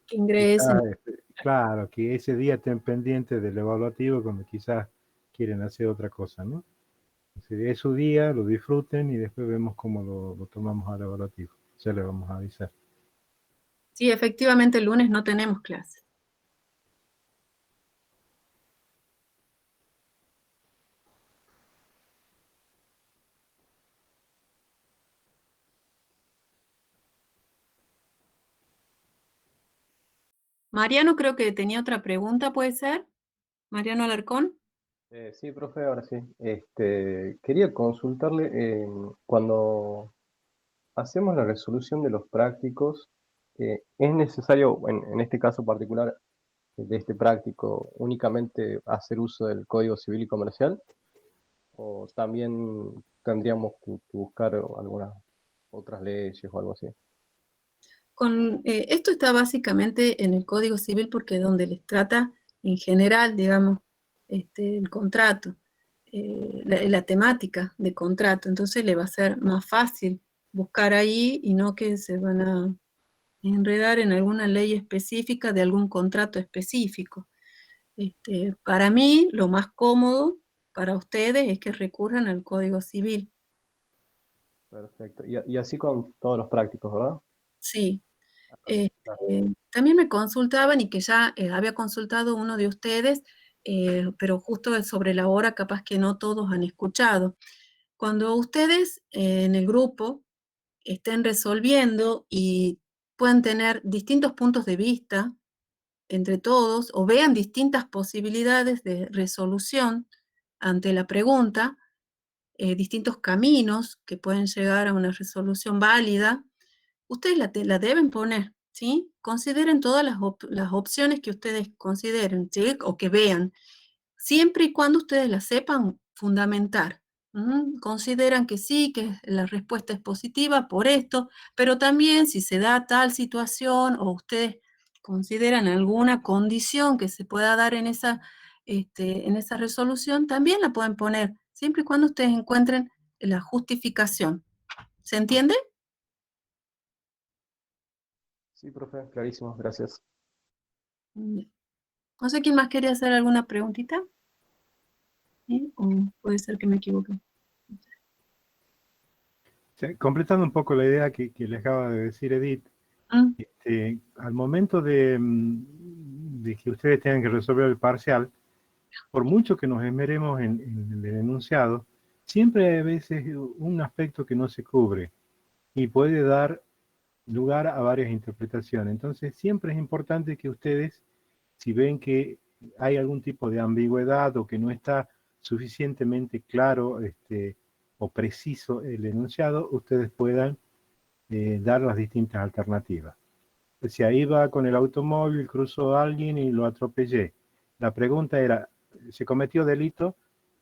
Que ingresen. claro, que ese día estén pendientes del evaluativo cuando quizás quieren hacer otra cosa, ¿no? Entonces, es su día, lo disfruten y después vemos cómo lo tomamos al evaluativo. Ya le vamos a avisar. Sí, efectivamente el lunes no tenemos clases. Mariano creo que tenía otra pregunta, ¿puede ser? Mariano Alarcón. Sí, profe, ahora sí. Quería consultarle, cuando hacemos la resolución de los prácticos, ¿es necesario, en este caso particular de este práctico, únicamente hacer uso del Código Civil y Comercial? ¿O también tendríamos que buscar algunas otras leyes o algo así? Esto está básicamente en el Código Civil porque es donde les trata en general, digamos, el contrato, la temática de contrato. Entonces le va a ser más fácil buscar ahí y no que se van a enredar en alguna ley específica de algún contrato específico. Para mí, lo más cómodo para ustedes es que recurran al Código Civil. Perfecto. Y así con todos los prácticos, ¿verdad? Sí. Claro. También me consultaban y que ya había consultado uno de ustedes, pero justo sobre la hora capaz que no todos han escuchado. Cuando ustedes en el grupo estén resolviendo y puedan tener distintos puntos de vista entre todos o vean distintas posibilidades de resolución ante la pregunta, distintos caminos que pueden llegar a una resolución válida, ustedes la deben poner, ¿sí? Consideren todas las opciones que ustedes consideren, ¿sí? O que vean, siempre y cuando ustedes las sepan fundamentar. Consideran que sí, que la respuesta es positiva por esto, pero también si se da tal situación o ustedes consideran alguna condición que se pueda dar en esa resolución, también la pueden poner, siempre y cuando ustedes encuentren la justificación. ¿Se entiende? Sí, profe, clarísimo, gracias. No sé quién más quería hacer alguna preguntita. ¿Sí? O puede ser que me equivoque. Sí, completando un poco la idea que les acaba de decir Edith, Mm, al momento de que ustedes tengan que resolver el parcial, por mucho que nos esmeremos en el enunciado, siempre hay a veces un aspecto que no se cubre y puede dar lugar a varias interpretaciones. Entonces, siempre es importante que ustedes, si ven que hay algún tipo de ambigüedad o que no está suficientemente claro o preciso el enunciado, ustedes puedan dar las distintas alternativas. Si ahí va con el automóvil, cruzó a alguien y lo atropellé. La pregunta era, ¿se cometió delito?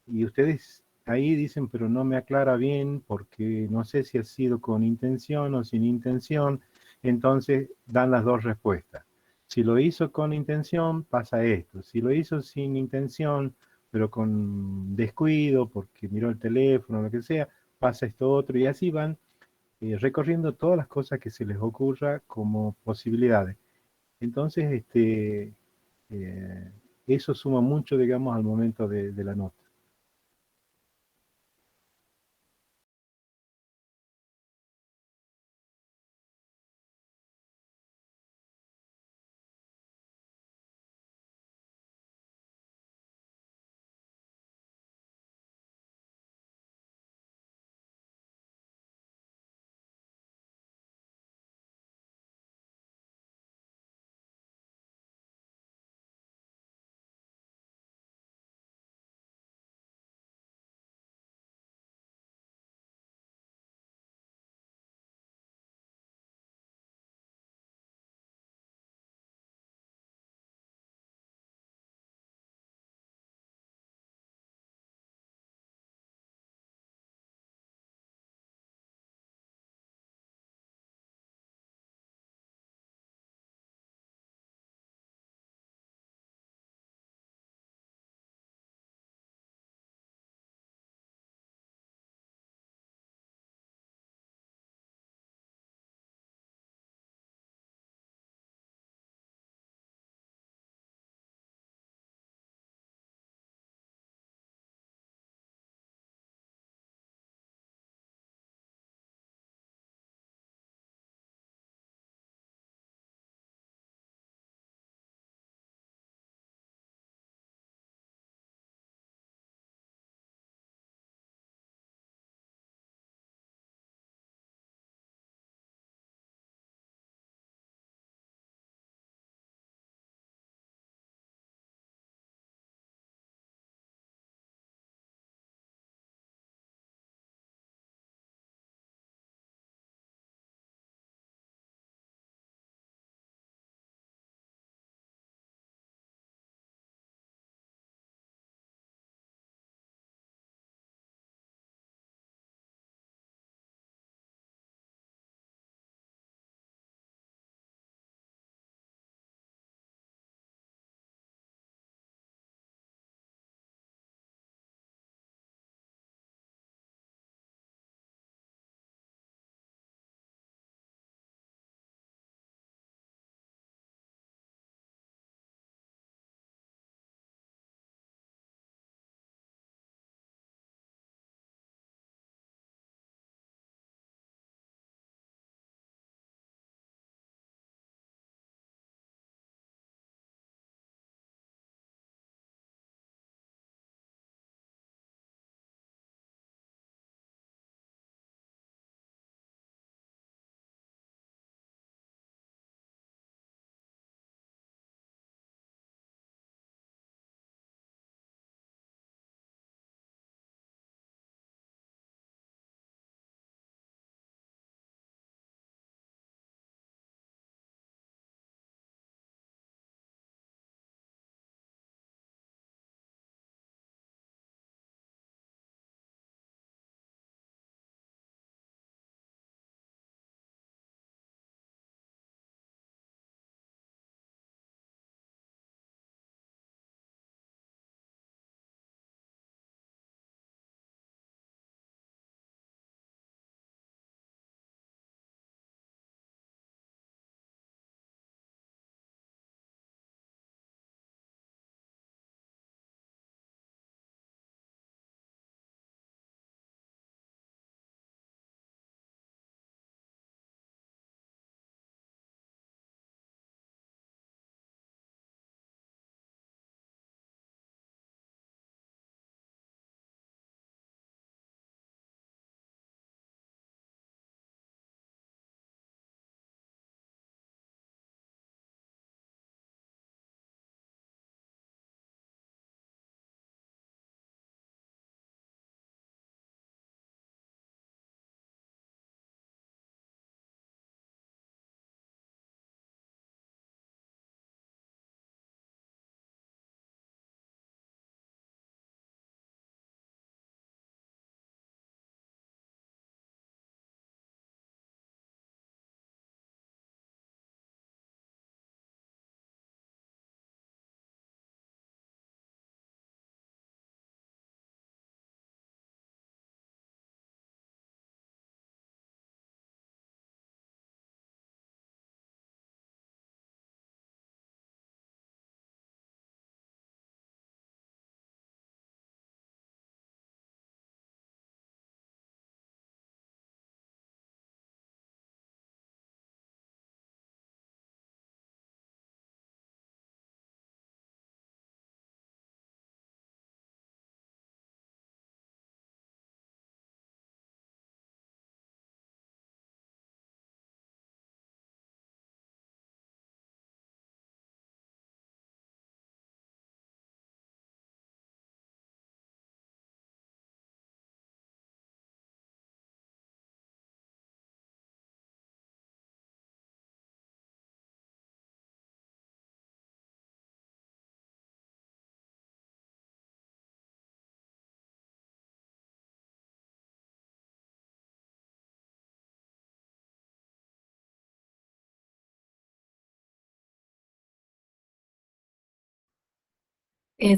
Y ustedes ahí dicen, pero no me aclara bien porque no sé si ha sido con intención o sin intención. entonces dan las dos respuestas. Si lo hizo con intención, pasa esto. Si lo hizo sin intención, pero con descuido, porque miró el teléfono, lo que sea, pasa esto otro, y así van recorriendo todas las cosas que se les ocurra como posibilidades. Entonces, eso suma mucho, digamos, al momento de la nota.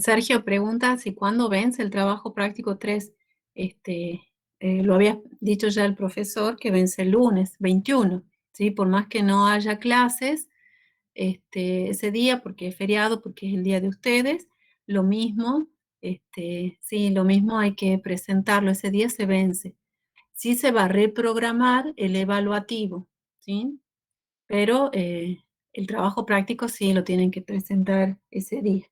Sergio pregunta si cuándo vence el trabajo práctico 3. Lo había dicho ya el profesor que vence el lunes 21, ¿sí? Por más que no haya clases ese día, porque es feriado, porque es el día de ustedes, lo mismo, sí, lo mismo hay que presentarlo, ese día se vence. Sí se va a reprogramar el evaluativo, ¿sí? Pero el trabajo práctico sí lo tienen que presentar ese día.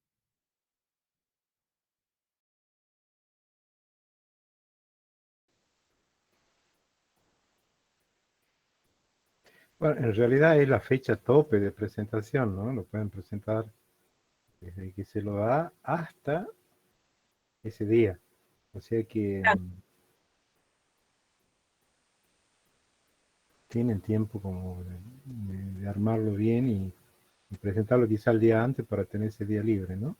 Bueno, en realidad es la fecha tope de presentación, ¿no? Lo pueden presentar desde que se lo da hasta ese día. O sea que tienen tiempo como de armarlo bien y presentarlo quizá el día antes para tener ese día libre, ¿no?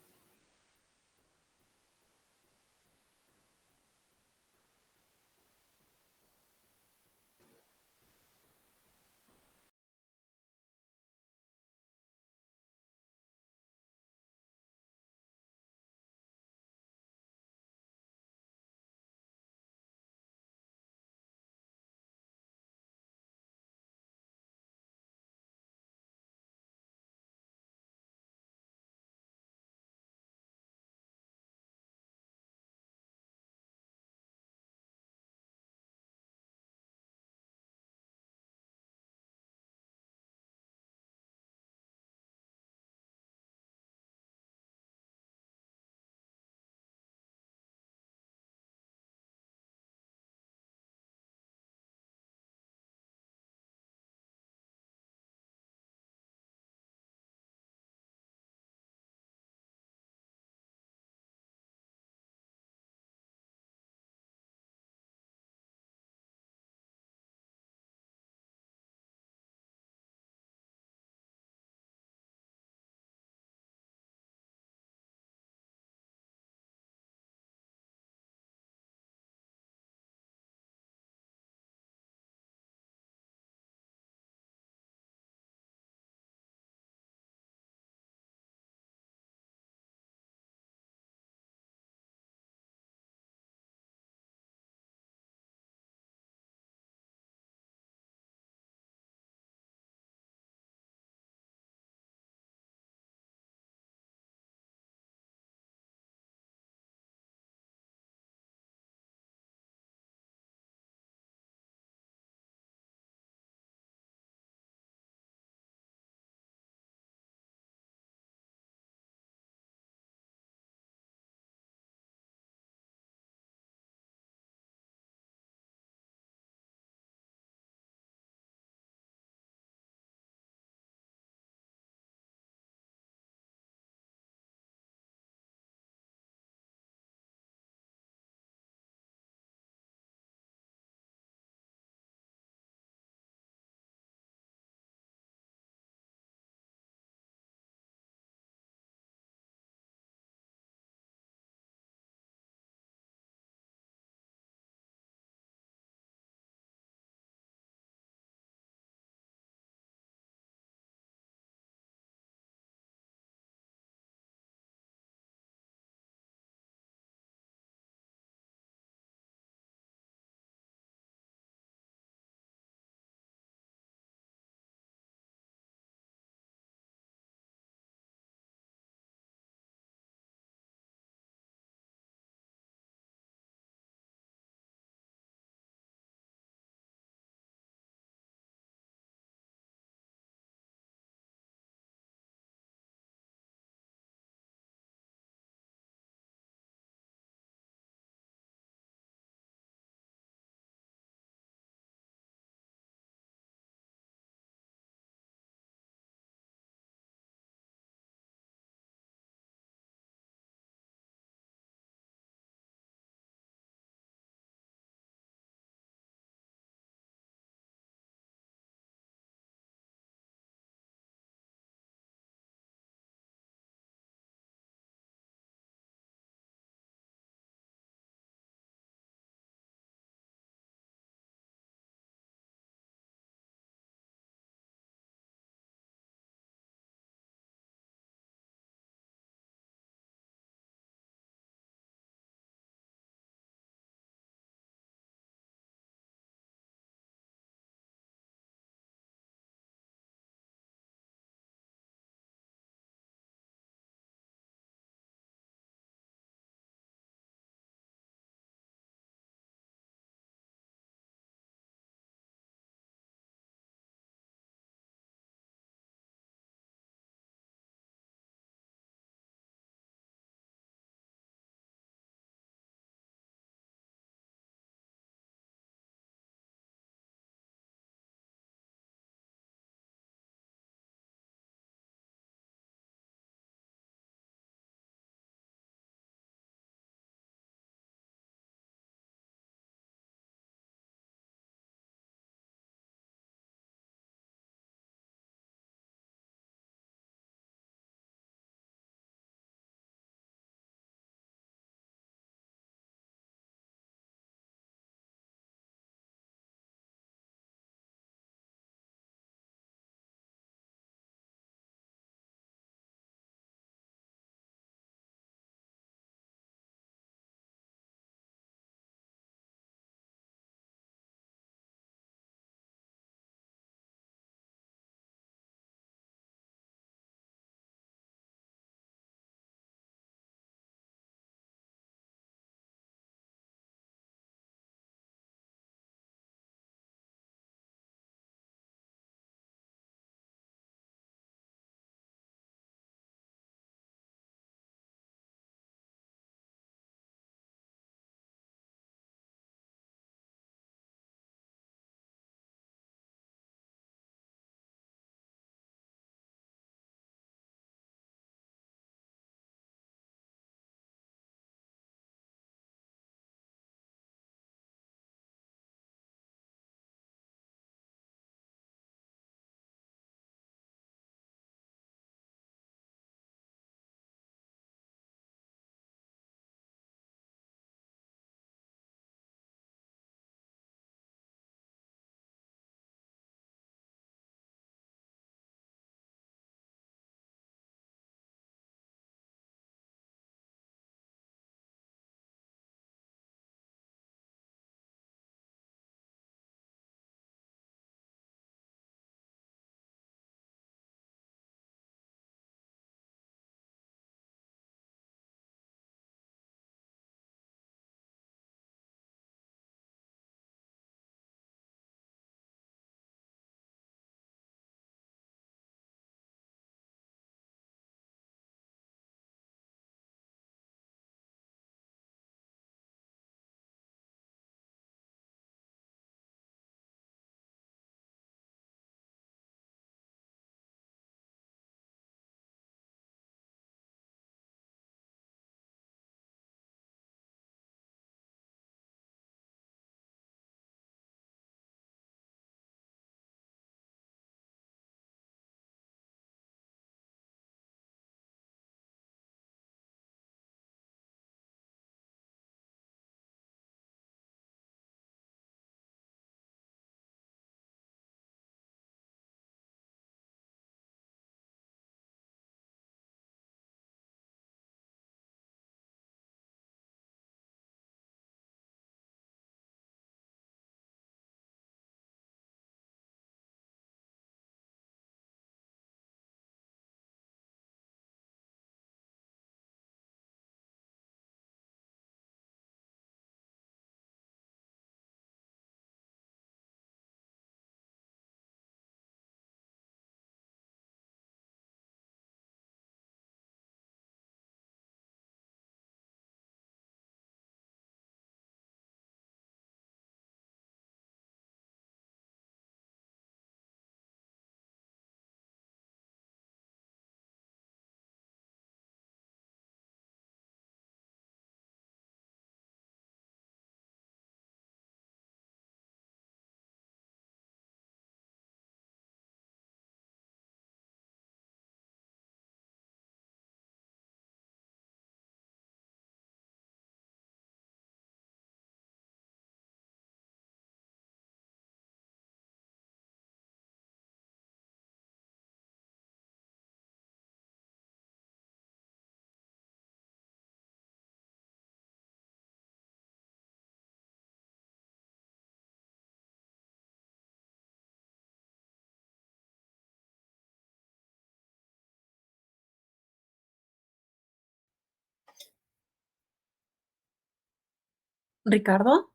Ricardo.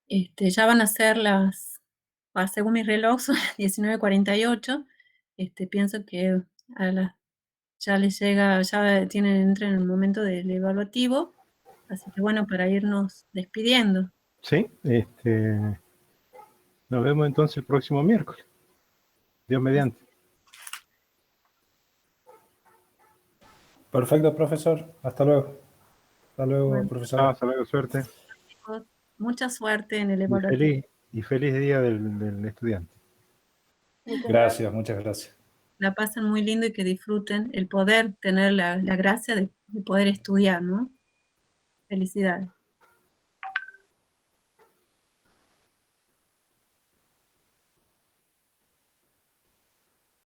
Ya van a ser según mi reloj, son las 19:48. Pienso que ya les llega, entran en el momento del evaluativo. Así que bueno, para irnos despidiendo. Sí, nos vemos entonces el próximo miércoles. Dios mediante. Perfecto, profesor. Hasta luego. Hasta luego, Bueno. profesor. Hasta luego, suerte. Mucha suerte en el evaluativo. Y feliz día del estudiante. Gracias, muchas gracias. La pasen muy lindo y que disfruten el poder tener la gracia de poder estudiar, ¿no? Felicidades.